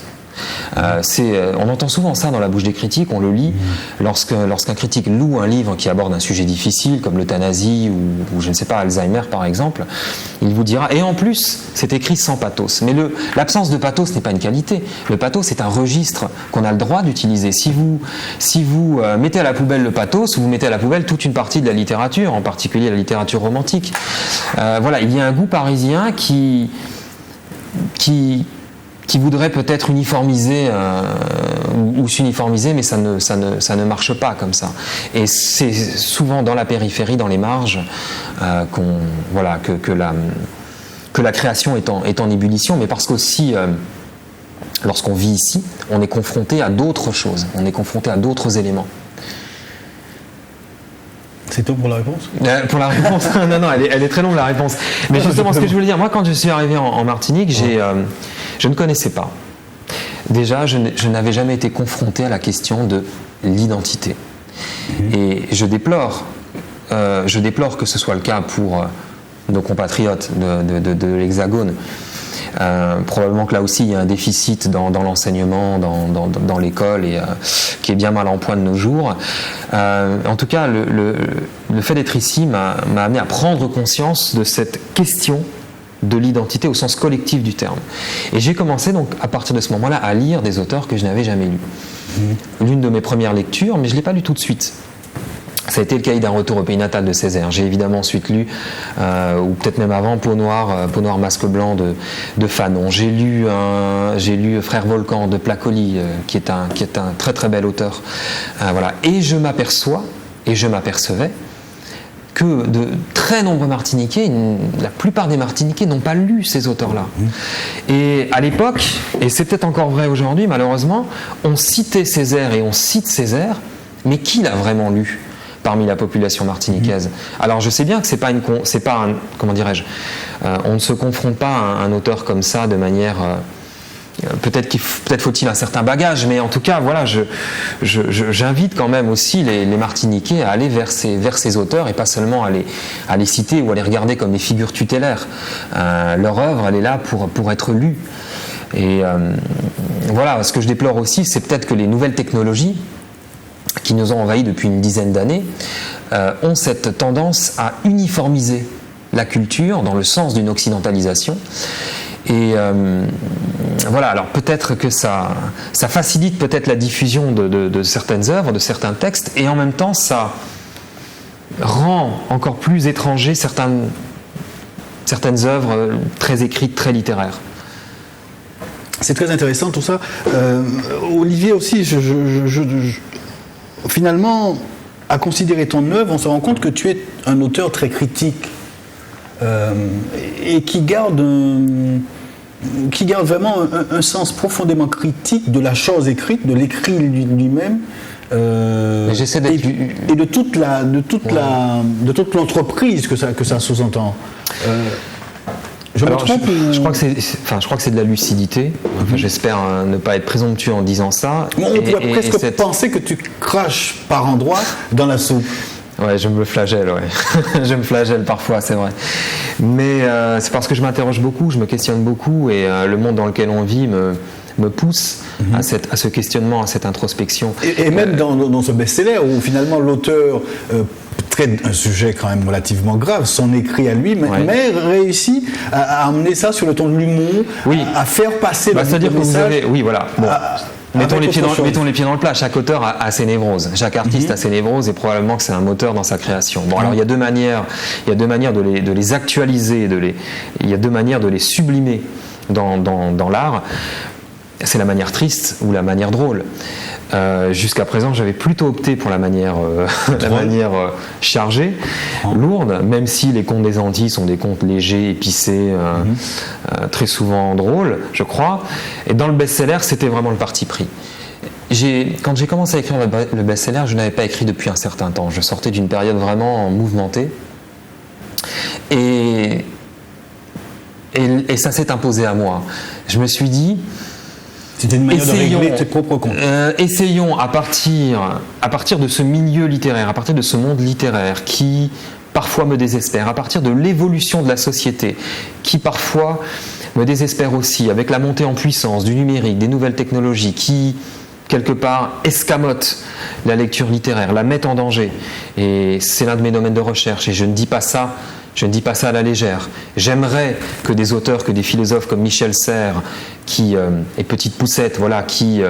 Speaker 2: On entend souvent ça dans la bouche des critiques, on le lit. Lorsqu'un critique loue un livre qui aborde un sujet difficile, comme l'euthanasie ou je ne sais pas, Alzheimer par exemple, il vous dira, et en plus, c'est écrit sans pathos. Mais l'absence de pathos n'est pas une qualité. Le pathos, c'est un registre qu'on a le droit d'utiliser. Si vous mettez à la poubelle le pathos, vous mettez à la poubelle toute une partie de la littérature, en particulier la littérature romantique. Il y a un goût parisien qui voudrait peut-être uniformiser ou s'uniformiser, mais ça ne marche pas comme ça. Et c'est souvent dans la périphérie, dans les marges, que la création est en ébullition, mais parce qu'aussi, lorsqu'on vit ici, on est confronté à d'autres choses, on est confronté à d'autres éléments.
Speaker 1: C'est tout pour la réponse?
Speaker 2: Pour la réponse, non, elle est très longue la réponse. Mais justement, ce que je voulais dire, moi quand je suis arrivé en Martinique, je ne connaissais pas. Déjà, je n'avais jamais été confronté à la question de l'identité. Et je déplore que ce soit le cas pour nos compatriotes de l'Hexagone. Probablement que là aussi il y a un déficit dans l'enseignement, dans l'école, et qui est bien mal en point de nos jours. En tout cas, le fait d'être ici m'a amené à prendre conscience de cette question de l'identité au sens collectif du terme. Et j'ai commencé donc à partir de ce moment-là à lire des auteurs que je n'avais jamais lus. L'une de mes premières lectures, mais je ne l'ai pas lu tout de suite. Ça a été le cahier d'un retour au pays natal de Césaire. J'ai évidemment ensuite lu, ou peut-être même avant, Peau noire, masque blanc de Fanon. J'ai lu Frère Volcan de Placoli, qui est un très très bel auteur. Et je m'apercevais que de très nombreux Martiniquais, la plupart des Martiniquais n'ont pas lu ces auteurs-là. Et à l'époque, et c'est peut-être encore vrai aujourd'hui malheureusement, on citait Césaire et on cite Césaire, mais qui l'a vraiment lu parmi la population martiniquaise? Alors je sais bien que comment dirais-je, on ne se confronte pas à un auteur comme ça de manière peut-être faut-il un certain bagage, mais en tout cas, voilà, j'invite quand même aussi les Martiniquais à aller vers ces auteurs et pas seulement à les citer ou à les regarder comme des figures tutélaires. Leur œuvre, elle est là pour être lue. Et voilà, ce que je déplore aussi, c'est peut-être que les nouvelles technologies qui nous ont envahis depuis une dizaine d'années ont cette tendance à uniformiser la culture dans le sens d'une occidentalisation. Et voilà, alors peut-être que ça facilite peut-être la diffusion de certaines œuvres, de certains textes, et en même temps ça rend encore plus étrangers certaines œuvres très écrites, très littéraires.
Speaker 1: C'est très intéressant tout ça. Olivier aussi, finalement, à considérer ton œuvre, on se rend compte que tu es un auteur très critique et qui garde vraiment un sens profondément critique de la chose écrite, de l'écrit lui-même.
Speaker 2: J'essaie d'être...
Speaker 1: et de toute l'entreprise que ça sous-entend. Je crois
Speaker 2: que c'est de la lucidité. Enfin, j'espère ne pas être présomptueux en disant ça.
Speaker 1: On pourrait presque penser que tu craches par endroits dans la soupe.
Speaker 2: Ouais, je me flagelle, ouais. Je me flagelle parfois, c'est vrai. Mais c'est parce que je m'interroge beaucoup, je me questionne beaucoup, et le monde dans lequel on vit me pousse à ce questionnement, à cette introspection.
Speaker 1: Et même dans ce best-seller, où finalement l'auteur traite un sujet quand même relativement grave, son écrit à lui, mais réussit à amener ça sur le ton de l'humour,
Speaker 2: oui.
Speaker 1: à faire passer le
Speaker 2: c'est-à-dire que
Speaker 1: message.
Speaker 2: vous avez, oui, voilà. Bon. Mettons les pieds dans le plat. Chaque auteur a ses névroses. Chaque artiste a ses névroses, et probablement que c'est un moteur dans sa création. Bon, alors il y a deux manières de les actualiser, il y a deux manières de les sublimer dans l'art. C'est la manière triste ou la manière drôle. Jusqu'à présent, j'avais plutôt opté pour la manière chargée, lourde, même si les contes des Antilles sont des contes légers, épicés, très souvent drôles, je crois. Et dans le best-seller, c'était vraiment le parti pris. Quand j'ai commencé à écrire le best-seller, je n'avais pas écrit depuis un certain temps. Je sortais d'une période vraiment mouvementée. Et ça s'est imposé à moi. Je me suis dit...
Speaker 1: C'était une manière de régler tes propres comptes.
Speaker 2: Essayons à partir de ce milieu littéraire, à partir de ce monde littéraire qui parfois me désespère, à partir de l'évolution de la société qui parfois me désespère aussi, avec la montée en puissance du numérique, des nouvelles technologies qui quelque part escamotent la lecture littéraire, la mettent en danger. Et c'est l'un de mes domaines de recherche, et je ne dis pas ça à la légère. J'aimerais que des auteurs, que des philosophes comme Michel Serres et Petite Poucette, voilà, qui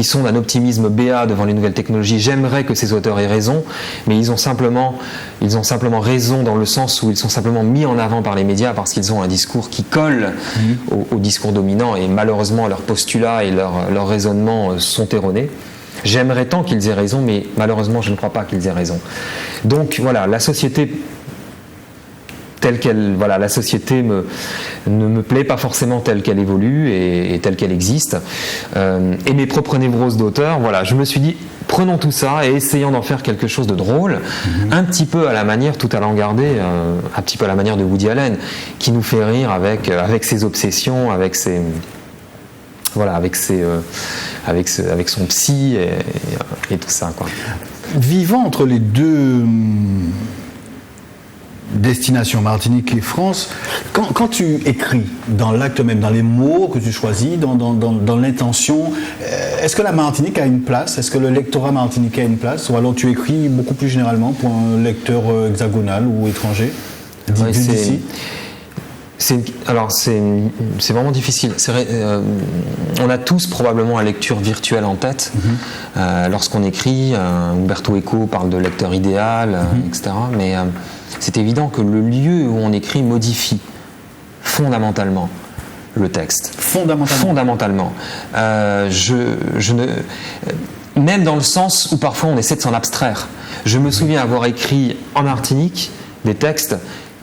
Speaker 2: sont d'un optimisme béat devant les nouvelles technologies, j'aimerais que ces auteurs aient raison, mais ils ont simplement raison dans le sens où ils sont simplement mis en avant par les médias parce qu'ils ont un discours qui colle au discours dominant, et malheureusement leurs postulats et leurs raisonnements sont erronés. J'aimerais tant qu'ils aient raison, mais malheureusement je ne crois pas qu'ils aient raison. Donc voilà, la société telle qu'elle, voilà, la société ne me plaît pas forcément telle qu'elle évolue et telle qu'elle existe. Et mes propres névroses d'auteur, voilà, je me suis dit, prenons tout ça et essayons d'en faire quelque chose de drôle, un petit peu à la manière, tout allant garder, un petit peu à la manière de Woody Allen, qui nous fait rire avec ses obsessions, avec ses... Voilà, avec son psy et tout ça, quoi.
Speaker 1: Vivant entre les deux destination Martinique et France, quand tu écris dans l'acte même, dans les mots que tu choisis, dans l'intention, est-ce que la Martinique a une place? Est-ce que le lectorat martiniquais a une place? Ou alors tu écris beaucoup plus généralement pour un lecteur hexagonal ou étranger d'ici?
Speaker 2: C'est vraiment difficile. On a tous probablement la lecture virtuelle en tête lorsqu'on écrit. Umberto Eco parle de lecteur idéal, etc. Mais c'est évident que le lieu où on écrit modifie fondamentalement le texte. Fondamentalement. Même dans le sens où parfois on essaie de s'en abstraire. Je me souviens avoir écrit en Martinique des textes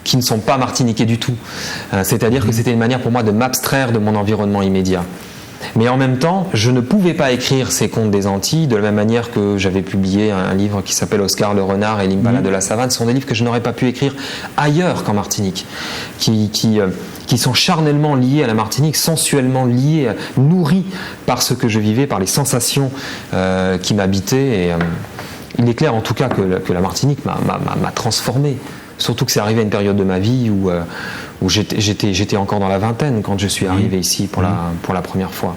Speaker 2: qui ne sont pas martiniquais du tout. C'est-à-dire que c'était une manière pour moi de m'abstraire de mon environnement immédiat. Mais en même temps, je ne pouvais pas écrire ces contes des Antilles de la même manière que j'avais publié un livre qui s'appelle Oscar le renard et l'Impala de la savane. Ce sont des livres que je n'aurais pas pu écrire ailleurs qu'en Martinique, qui sont charnellement liés à la Martinique, sensuellement liés, nourris par ce que je vivais, par les sensations qui m'habitaient. Et il est clair en tout cas que la Martinique m'a transformé. Surtout que c'est arrivé à une période de ma vie où j'étais encore dans la vingtaine quand je suis arrivé ici pour la première fois.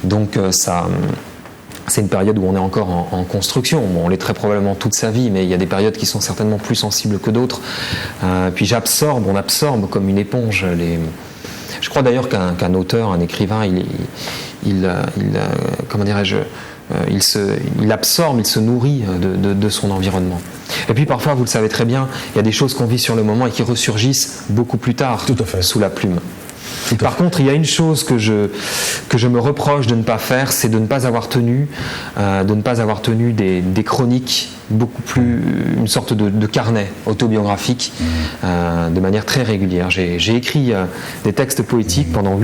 Speaker 2: Donc c'est une période où on est encore en construction. Bon, on l'est très probablement toute sa vie, mais il y a des périodes qui sont certainement plus sensibles que d'autres. Puis on absorbe comme une éponge Je crois d'ailleurs qu'un auteur, un écrivain, comment dirais-je, il absorbe, il se nourrit de son environnement. Et puis parfois, vous le savez très bien, il y a des choses qu'on vit sur le moment et qui ressurgissent beaucoup plus tard,
Speaker 1: Tout à fait.
Speaker 2: sous la plume. Par contre, il y a une chose que je me reproche de ne pas faire, c'est de ne pas avoir tenu des chroniques beaucoup plus, une sorte de carnet autobiographique de manière très régulière. J'ai écrit des textes poétiques pendant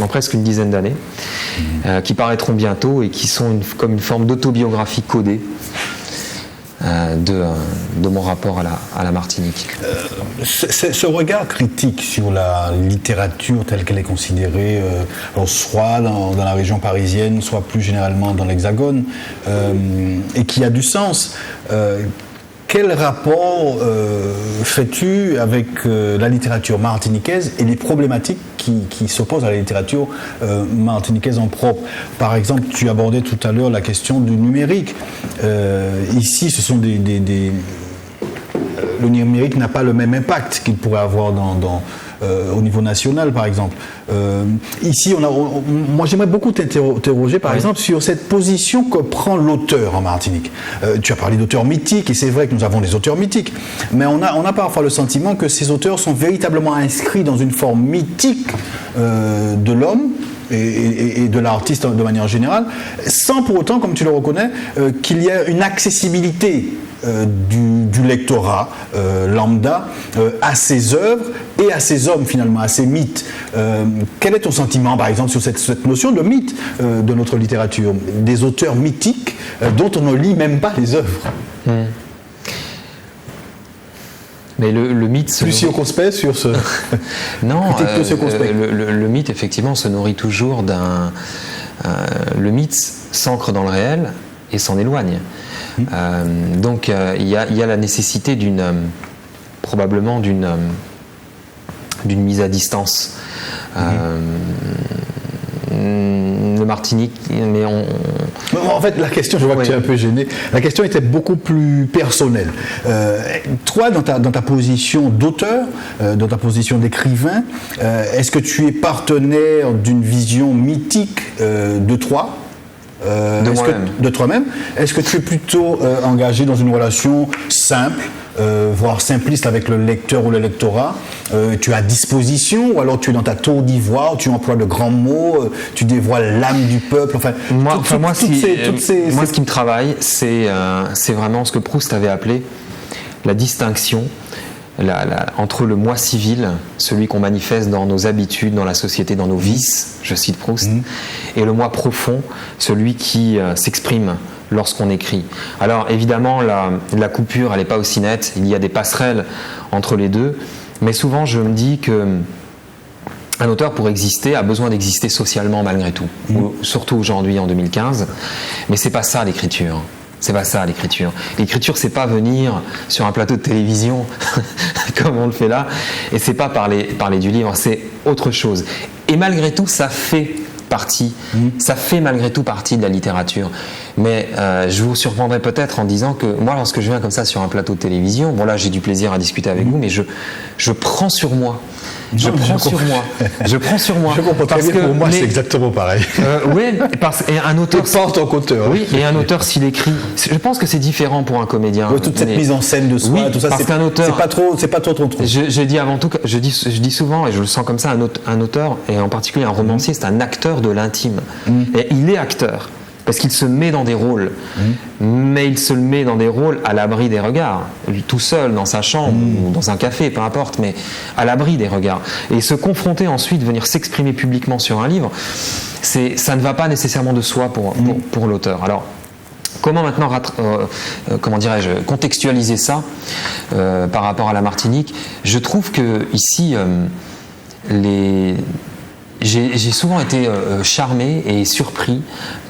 Speaker 2: presque une dizaine d'années, qui paraîtront bientôt et qui sont comme une forme d'autobiographie codée de mon rapport à la Martinique.
Speaker 1: Ce regard critique sur la littérature telle qu'elle est considérée, soit dans la région parisienne, soit plus généralement dans l'Hexagone, et qui a du sens. Quel rapport fais-tu avec la littérature martiniquaise et les problématiques qui s'opposent à la littérature martiniquaise en propre? Par exemple, tu abordais tout à l'heure la question du numérique. Ici, ce sont le numérique n'a pas le même impact qu'il pourrait avoir au niveau national, par exemple. Ici, moi, j'aimerais beaucoup t'interroger, par exemple, sur cette position que prend l'auteur en Martinique. Tu as parlé d'auteurs mythiques, et c'est vrai que nous avons des auteurs mythiques, mais on a parfois le sentiment que ces auteurs sont véritablement inscrits dans une forme mythique de l'homme, et de l'artiste de manière générale, sans pour autant, comme tu le reconnais, qu'il y ait une accessibilité du lectorat lambda à ces œuvres et à ces hommes, finalement, à ces mythes. Quel est ton sentiment, par exemple, sur cette notion de mythe de notre littérature, des auteurs mythiques dont on ne lit même pas les œuvres?
Speaker 2: Mais le mythe...
Speaker 1: Plus circonspect sur ce...
Speaker 2: Non, le mythe, effectivement, se nourrit toujours le mythe s'ancre dans le réel et s'en éloigne. Donc, il y a la nécessité probablement d'une mise à distance. Le Martinique, mais
Speaker 1: En fait, la question, je vois que tu es un peu gêné, la question était beaucoup plus personnelle. Toi, dans ta position d'auteur, dans ta position d'écrivain, est-ce que tu es partenaire d'une vision mythique de toi? De toi-même. Est-ce que tu es plutôt engagé dans une relation simple, voire simpliste avec le lecteur ou le lectorat? Tu es à disposition, ou alors tu es dans ta tour d'ivoire, tu emploies de grands mots, tu dévoiles l'âme du peuple?
Speaker 2: Moi, ce qui me travaille, c'est vraiment ce que Proust avait appelé la distinction entre le moi civil, celui qu'on manifeste dans nos habitudes, dans la société, dans nos vices, je cite Proust, et le moi profond, celui qui s'exprime lorsqu'on écrit. Alors évidemment, la coupure, elle n'est pas aussi nette, il y a des passerelles entre les deux, mais souvent je me dis que un auteur, pour exister, a besoin d'exister socialement malgré tout, surtout aujourd'hui en 2015, mais c'est pas ça l'écriture. C'est pas ça l'écriture. L'écriture, c'est pas venir sur un plateau de télévision comme on le fait là, et c'est pas parler du livre, c'est autre chose. Et malgré tout, ça fait malgré tout partie de la littérature. Mais je vous surprendrai peut-être en disant que moi, lorsque je viens comme ça sur un plateau de télévision, bon là j'ai du plaisir à discuter avec vous, mais je prends sur moi. Je prends sur moi.
Speaker 1: Je comprends très bien, pour moi c'est exactement pareil.
Speaker 2: Oui, et un auteur...
Speaker 1: Pas en tant qu'auteur.
Speaker 2: Oui, et un auteur s'il écrit... Je pense que c'est différent pour un comédien.
Speaker 1: Oui, toute cette mise en scène de soi, tout ça,
Speaker 2: parce qu'un auteur...
Speaker 1: C'est pas trop.
Speaker 2: Je dis avant tout, je dis souvent, et je le sens comme ça, un auteur, et en particulier un romancier, c'est un acteur de l'intime. Et il est acteur. Parce qu'il se met dans des rôles, mais il se le met dans des rôles à l'abri des regards, lui tout seul dans sa chambre ou dans un café, peu importe, mais à l'abri des regards. Et se confronter ensuite, venir s'exprimer publiquement sur un livre, ça ne va pas nécessairement de soi pour l'auteur. Alors, comment maintenant comment dirais-je, contextualiser ça par rapport à la Martinique? Je trouve que ici, j'ai souvent été charmé et surpris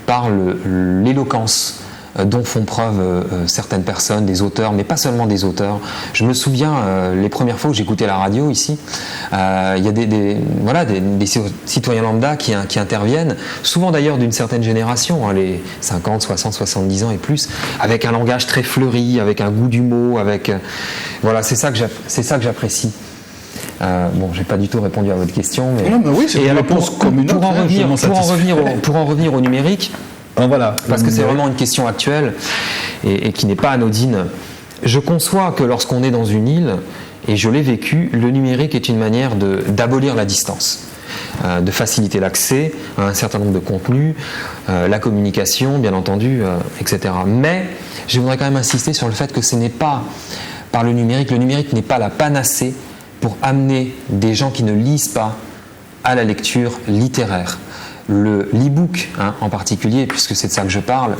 Speaker 2: par l'éloquence dont font preuve certaines personnes, des auteurs, mais pas seulement des auteurs. Je me souviens, les premières fois où j'écoutais la radio ici, il y a des citoyens lambda qui interviennent, souvent d'ailleurs d'une certaine génération, hein, les 50, 60, 70 ans et plus, avec un langage très fleuri, avec un goût du mot, voilà, c'est ça que j'apprécie. Bon, j'ai pas du tout répondu à votre question, mais
Speaker 1: non, mais oui, c'est une réponse commune.
Speaker 2: Pour en revenir au numérique,
Speaker 1: voilà,
Speaker 2: parce que c'est vraiment une question actuelle et qui n'est pas anodine. Je conçois que lorsqu'on est dans une île, et je l'ai vécu, le numérique est une manière d'abolir la distance, de faciliter l'accès à un certain nombre de contenus, la communication, bien entendu, etc. Mais je voudrais quand même insister sur le fait que ce n'est pas par le numérique n'est pas la panacée pour amener des gens qui ne lisent pas à la lecture littéraire. L'e-book, hein, en particulier, puisque c'est de ça que je parle,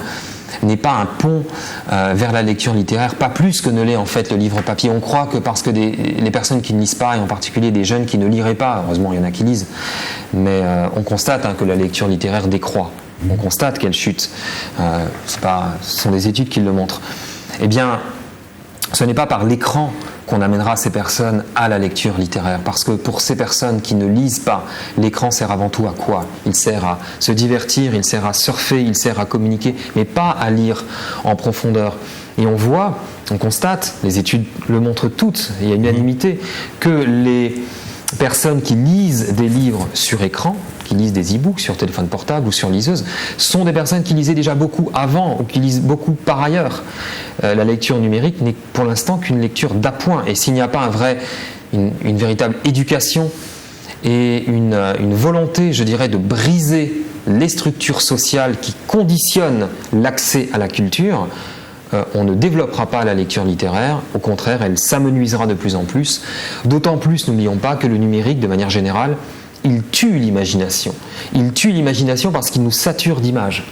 Speaker 2: n'est pas un pont vers la lecture littéraire, pas plus que ne l'est en fait le livre papier. On croit que parce que les personnes qui ne lisent pas, et en particulier des jeunes qui ne liraient pas, heureusement il y en a qui lisent, mais on constate que la lecture littéraire décroît. On constate qu'elle chute. Ce sont des études qui le montrent. Eh bien, ce n'est pas par l'écran qu'on amènera ces personnes à la lecture littéraire. Parce que pour ces personnes qui ne lisent pas, l'écran sert avant tout à quoi? Il sert à se divertir, il sert à surfer, il sert à communiquer, mais pas à lire en profondeur. Et on constate, les études le montrent toutes, il y a unanimité, que les personnes qui lisent des livres sur écran, qui lisent des e-books sur téléphone portable ou sur liseuse, sont des personnes qui lisaient déjà beaucoup avant ou qui lisent beaucoup par ailleurs. La lecture numérique n'est pour l'instant qu'une lecture d'appoint. Et s'il n'y a pas une véritable éducation et une volonté, je dirais, de briser les structures sociales qui conditionnent l'accès à la culture, on ne développera pas la lecture littéraire, au contraire, elle s'amenuisera de plus en plus. D'autant plus, n'oublions pas que le numérique, de manière générale, il tue l'imagination. Il tue l'imagination parce qu'il nous sature d'images.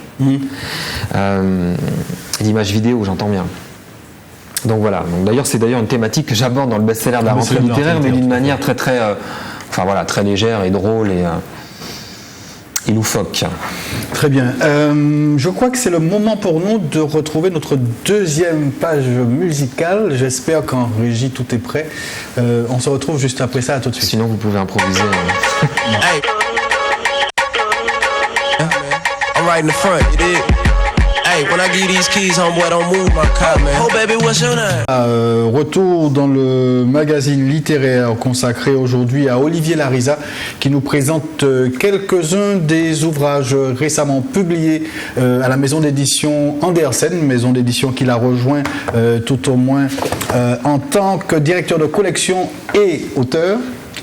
Speaker 2: D'images vidéo, j'entends bien. Donc voilà. D'ailleurs, c'est une thématique que j'aborde dans le best-seller de la rentrée littéraire, mais d'une manière très très légère et drôle et loufoque.
Speaker 1: Très bien. Je crois que c'est le moment pour nous de retrouver notre deuxième page musicale. J'espère qu'en régie tout est prêt. On se retrouve juste après ça, à tout de suite.
Speaker 2: Sinon, vous pouvez improviser.
Speaker 5: Hey. I'm right in the front, you dig? Hey, when I give you these keys, homeboy, don't move my car, man. Oh, baby, what's your name?
Speaker 1: Retour dans le magazine littéraire consacré aujourd'hui à Olivier Larisa qui nous présente quelques-uns des ouvrages récemment publiés à la maison d'édition Andersen, maison d'édition qu'il a rejoint tout au moins en tant que directeur de collection et auteur.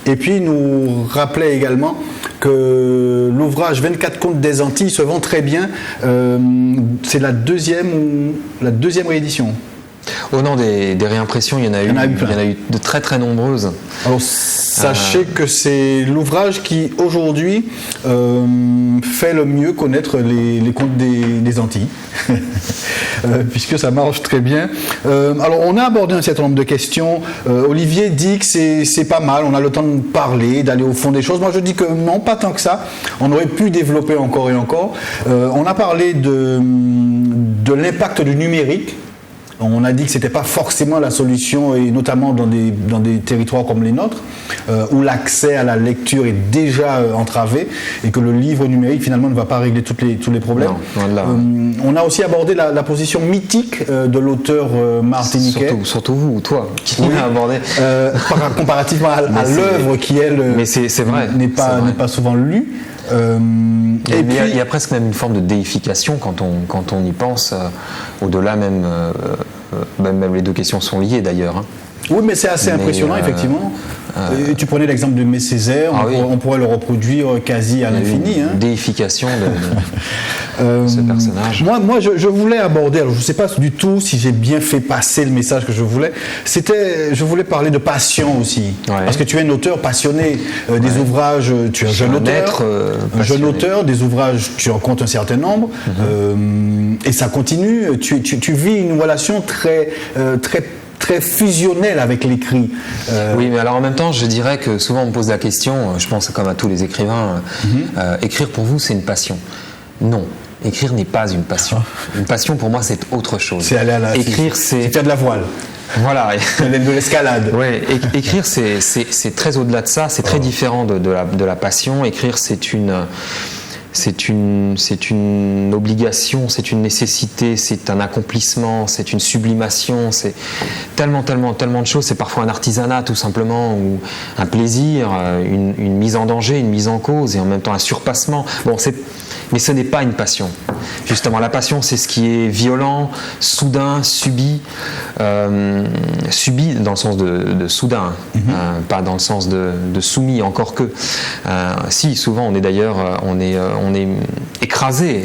Speaker 1: Et puis nous rappelait également que l'ouvrage 24 contes des Antilles se vend très bien. C'est la deuxième réédition.
Speaker 2: Oh non, des réimpressions, il y en a eu de très très nombreuses.
Speaker 1: Alors sachez que c'est l'ouvrage qui aujourd'hui fait le mieux connaître les contes des Antilles, puisque ça marche très bien. Alors on a abordé un certain nombre de questions. Olivier dit que c'est pas mal, on a le temps de parler, d'aller au fond des choses. Moi je dis que non, pas tant que ça. On aurait pu développer encore et encore. On a parlé de l'impact du numérique. On a dit que ce n'était pas forcément la solution, et notamment dans des territoires comme les nôtres, où l'accès à la lecture est déjà entravé, et que le livre numérique finalement ne va pas régler tous les problèmes.
Speaker 2: Non,
Speaker 1: on a aussi abordé la position mythique de l'auteur martiniquais.
Speaker 2: Surtout vous, ou toi, qui l'a abordé.
Speaker 1: Comparativement à l'œuvre qui, elle,
Speaker 2: mais c'est vrai,
Speaker 1: n'est pas souvent lue.
Speaker 2: Il y a presque même une forme de déification quand on y pense, au-delà même les deux questions sont liées d'ailleurs. Hein.
Speaker 1: Oui, mais c'est assez impressionnant, effectivement. Et tu prenais l'exemple de Aimé Césaire,
Speaker 2: Ah oui.
Speaker 1: on pourrait le reproduire quasi à l'infini. Hein.
Speaker 2: Déification de ce personnage.
Speaker 1: Moi je voulais aborder, alors je ne sais pas du tout si j'ai bien fait passer le message que je voulais, je voulais parler de passion aussi.
Speaker 2: Ouais.
Speaker 1: Parce que tu es un auteur passionné, des ouvrages, tu es un jeune
Speaker 2: un
Speaker 1: auteur,
Speaker 2: être,
Speaker 1: un jeune
Speaker 2: passionné.
Speaker 1: auteur, des ouvrages, tu en comptes un certain nombre, et ça continue, tu vis une relation très fusionnelle avec l'écrit.
Speaker 2: Oui, mais alors en même temps, je dirais que souvent on me pose la question, je pense comme à tous les écrivains, écrire pour vous c'est une passion. Non, écrire n'est pas une passion. Une passion pour moi c'est autre chose.
Speaker 1: C'est aller à la...
Speaker 2: Écrire
Speaker 1: c'est
Speaker 2: c'est...
Speaker 1: faire de la voile,
Speaker 2: Voilà.
Speaker 1: de l'escalade.
Speaker 2: Ouais, écrire c'est très au-delà de ça, c'est très différent de la passion. Écrire c'est une obligation, c'est une nécessité, c'est un accomplissement, c'est une sublimation, c'est tellement de choses. C'est parfois un artisanat tout simplement, ou un plaisir, une mise en danger, une mise en cause, et en même temps un surpassement. Mais ce n'est pas une passion. Justement, la passion, c'est ce qui est violent, soudain, subi dans le sens de soudain, pas dans le sens de soumis, encore que. Si, souvent, on est d'ailleurs, on est écrasé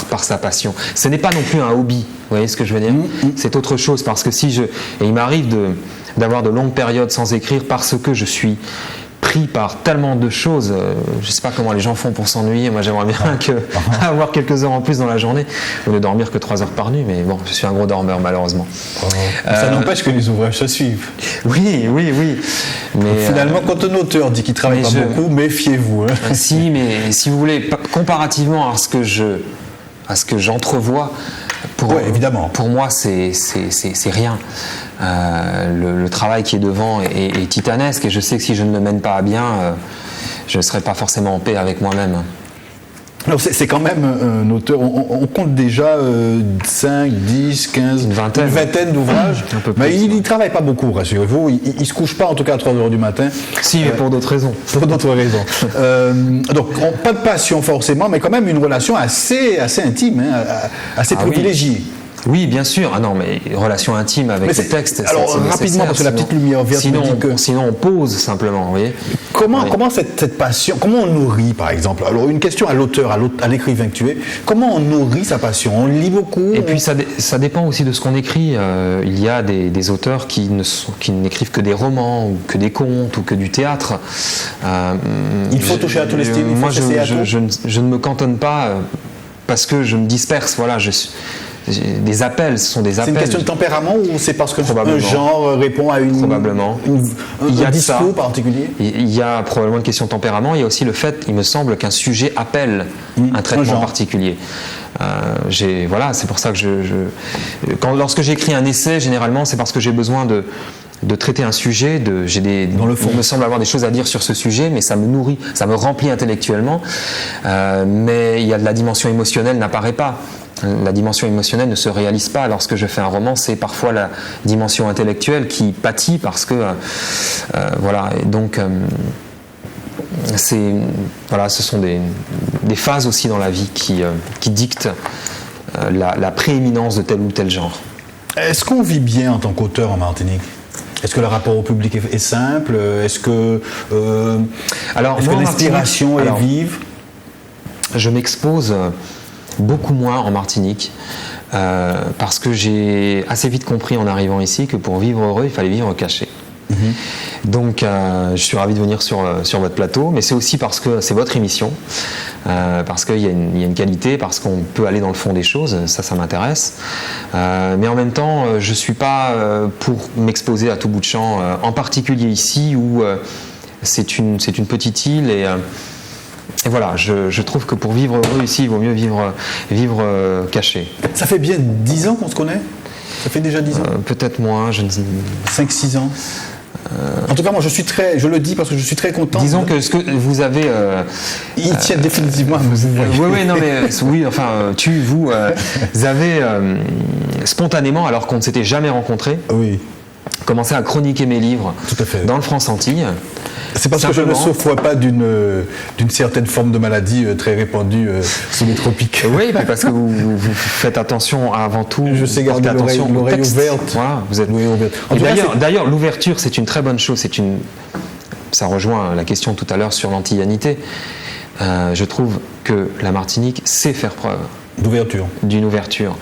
Speaker 2: par sa passion. Ce n'est pas non plus un hobby, vous voyez ce que je veux dire ? C'est autre chose, parce que et il m'arrive d'avoir de longues périodes sans écrire parce que je suis pris par tellement de choses. Je ne sais pas comment les gens font pour s'ennuyer. Moi, j'aimerais bien avoir quelques heures en plus dans la journée au lieu de dormir que 3 heures par nuit. Mais bon, je suis un gros dormeur, malheureusement.
Speaker 1: Ça n'empêche que les ouvrages se suivent.
Speaker 2: Oui. Mais,
Speaker 1: finalement, quand un auteur dit qu'il ne travaille pas beaucoup, méfiez-vous. Hein.
Speaker 2: Si, mais si vous voulez, comparativement à ce que j'entrevois,
Speaker 1: évidemment.
Speaker 2: Pour moi, c'est rien. Le travail qui est devant est titanesque, et je sais que si je ne le mène pas à bien, je ne serai pas forcément en paix avec moi-même.
Speaker 1: Alors c'est quand même un auteur, on compte déjà 5, 10, 15,
Speaker 2: une vingtaine
Speaker 1: d'ouvrages,
Speaker 2: un peu plus,
Speaker 1: mais il ne travaille pas beaucoup, rassurez-vous, il ne se couche pas en tout cas à 3 heures du matin.
Speaker 2: Si, mais pour d'autres raisons.
Speaker 1: Pour d'autres raisons. Donc pas de passion forcément, mais quand même une relation assez intime, hein, assez privilégiée.
Speaker 2: Oui, bien sûr. Ah non, mais relation intime avec le texte.
Speaker 1: Alors
Speaker 2: c'est
Speaker 1: rapidement, parce que la petite lumière verte me dit que...
Speaker 2: Sinon, on pose simplement, vous voyez.
Speaker 1: Comment cette passion, comment on nourrit par exemple? Alors une question à l'auteur, à l'écrivain que tu es, comment on nourrit sa passion? On lit beaucoup?
Speaker 2: Et puis ça dépend aussi de ce qu'on écrit. Il y a des auteurs qui n'écrivent que des romans, ou que des contes, ou que du théâtre.
Speaker 1: Il faut toucher à tous les styles,
Speaker 2: moi, je ne me cantonne pas parce que je me disperse, voilà, des appels, ce sont des appels.
Speaker 1: C'est une question de tempérament ou c'est parce que un genre répond à
Speaker 2: Probablement.
Speaker 1: un discours particulier?
Speaker 2: Il y a probablement une question de tempérament. Il y a aussi le fait, il me semble, qu'un sujet appelle un traitement particulier. C'est pour ça que lorsque j'écris un essai, généralement, c'est parce que j'ai besoin de traiter un sujet,
Speaker 1: dans le fond.
Speaker 2: Il me semble avoir des choses à dire sur ce sujet, mais ça me nourrit, ça me remplit intellectuellement, mais il y a de la dimension émotionnelle n'apparaît pas. La dimension émotionnelle ne se réalise pas lorsque je fais un roman, c'est parfois la dimension intellectuelle qui pâtit parce que et donc ce sont des phases aussi dans la vie qui dictent la prééminence de tel ou tel genre.
Speaker 1: Est-ce qu'on vit bien en tant qu'auteur en Martinique? Est-ce que le rapport au public est simple? Est-ce que l'inspiration est vive?
Speaker 2: Je m'expose beaucoup moins en Martinique parce que j'ai assez vite compris en arrivant ici que pour vivre heureux, il fallait vivre caché. Donc je suis ravi de venir sur votre plateau, mais c'est aussi parce que c'est votre émission, parce qu'il y a une qualité, parce qu'on peut aller dans le fond des choses, ça m'intéresse. Mais en même temps, je ne suis pas pour m'exposer à tout bout de champ, en particulier ici où c'est une petite île et voilà, je trouve que pour vivre heureux ici, il vaut mieux vivre caché.
Speaker 1: Ça fait bien 10 ans qu'on se connaît? Ça fait déjà 10 ans?
Speaker 2: Peut-être moins, je ne sais
Speaker 1: 5-6 ans. En tout cas, moi, je le dis parce que je suis très content.
Speaker 2: Disons que ce que vous avez...
Speaker 1: il tient définitivement à vous
Speaker 2: Oui, non, mais vous avez spontanément, alors qu'on ne s'était jamais rencontrés, commencé à chroniquer mes livres dans le France Antilles.
Speaker 1: C'est parce que je ne souffre pas d'une certaine forme de maladie très répandue sous les tropiques.
Speaker 2: Oui, mais parce que vous faites attention avant tout.
Speaker 1: Je sais garder l'oreille ouverte.
Speaker 2: Voilà, vous êtes. D'ailleurs, l'ouverture, c'est une très bonne chose. ça rejoint la question tout à l'heure sur l'antillanité. Je trouve que la Martinique sait faire preuve
Speaker 1: D'ouverture.
Speaker 2: d'une ouverture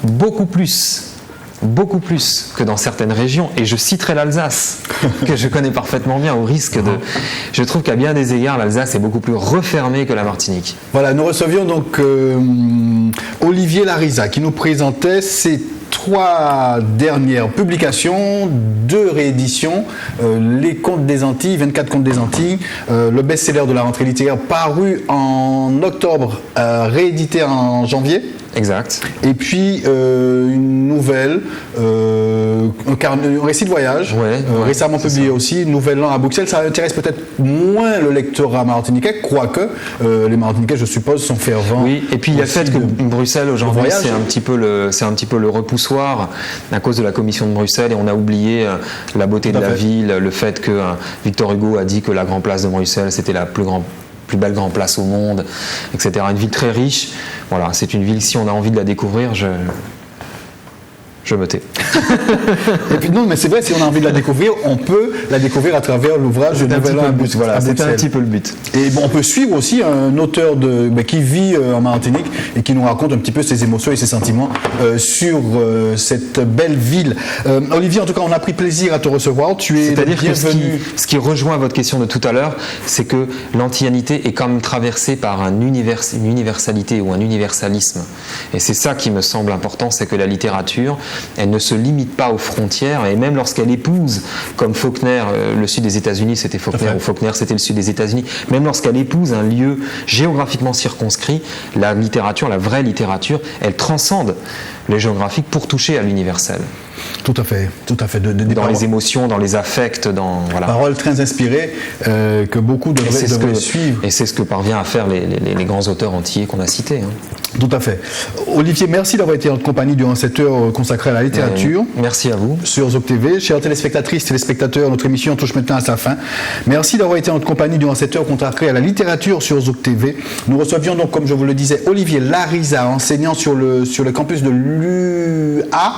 Speaker 2: beaucoup plus que dans certaines régions, et je citerai l'Alsace, que je connais parfaitement bien, au risque de... Je trouve qu'à bien des égards, l'Alsace est beaucoup plus refermée que la Martinique.
Speaker 1: Voilà, nous recevions donc Olivier Larisa qui nous présentait ses 3 dernières publications, 2 rééditions, Les Contes des Antilles, 24 Contes des Antilles, le best-seller de la rentrée littéraire paru en octobre, réédité en janvier.
Speaker 2: Exact.
Speaker 1: Et puis une nouvelle, un récit de voyage, récemment publié aussi, Nouvel An à Bruxelles. Ça intéresse peut-être moins le lectorat martiniquais, quoique les Martiniquais, je suppose, sont fervents.
Speaker 2: Oui, et puis il y a le fait que Bruxelles aujourd'hui,
Speaker 1: voyage.
Speaker 2: c'est un petit peu le repoussoir à cause de la commission de Bruxelles, et on a oublié la beauté de la ville, le fait que Victor Hugo a dit que la Grande Place de Bruxelles, c'était la plus belle grande place au monde, etc. Une ville très riche. Voilà, c'est une ville, si on a envie de la découvrir, je me tais.
Speaker 1: Et puis non, mais c'est vrai, si on a envie de la découvrir, on peut la découvrir à travers l'ouvrage de Nouvel An à Bruxelles.
Speaker 2: Voilà, c'était un petit peu le but.
Speaker 1: Et bon, on peut suivre aussi un auteur qui vit en Martinique et qui nous raconte un petit peu ses émotions et ses sentiments sur cette belle ville. Olivier, en tout cas, on a pris plaisir à te recevoir. Tu es le
Speaker 2: C'est-à-dire que
Speaker 1: bienvenu.
Speaker 2: ce qui rejoint votre question de tout à l'heure, c'est que l'antillanité est quand même traversée par une universalité ou un universalisme. Et c'est ça qui me semble important, c'est que la littérature, elle ne se limite pas aux frontières, et même lorsqu'elle épouse, comme Faulkner, le sud des États-Unis c'était Faulkner, ou Faulkner c'était le sud des États-Unis, même lorsqu'elle épouse un lieu géographiquement circonscrit, la littérature, la vraie littérature, elle transcende les géographiques pour toucher à l'universel.
Speaker 1: Tout à fait.
Speaker 2: Dans les émotions, dans les affects, dans... Voilà.
Speaker 1: Paroles très inspirées que beaucoup devraient suivre.
Speaker 2: Et c'est ce que parvient à faire les grands auteurs antillais qu'on a cités.
Speaker 1: Tout à fait. Olivier, merci d'avoir été en compagnie durant cette heure consacrée à la littérature.
Speaker 2: Merci à vous.
Speaker 1: Sur Zouk TV. Chers téléspectatrices, téléspectateurs, notre émission touche maintenant à sa fin. Merci d'avoir été en compagnie durant cette heure consacrée à la littérature sur Zouk TV. Nous recevions donc, comme je vous le disais, Olivier Larisa, enseignant sur le campus de l'UA.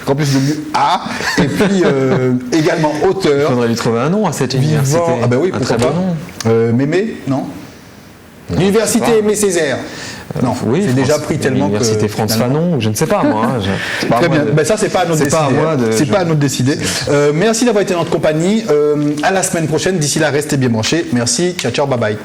Speaker 1: Campus de l'UA. Et puis également auteur.
Speaker 2: Il faudrait lui trouver un nom à cette université.
Speaker 1: Ah ben oui,
Speaker 2: un
Speaker 1: pourquoi
Speaker 2: très
Speaker 1: pas.
Speaker 2: bon nom.
Speaker 1: Mémé, non, L'université Aimé Césaire. Non,
Speaker 2: oui,
Speaker 1: c'est déjà pris tellement que...
Speaker 2: L'université France Fanon, ou je ne sais pas moi.
Speaker 1: Très bien, ben ça c'est pas à nous de décider. C'est pas à nous de décider. Merci d'avoir été dans notre compagnie. À la semaine prochaine. D'ici là, restez bien branchés. Merci, ciao, ciao, bye bye.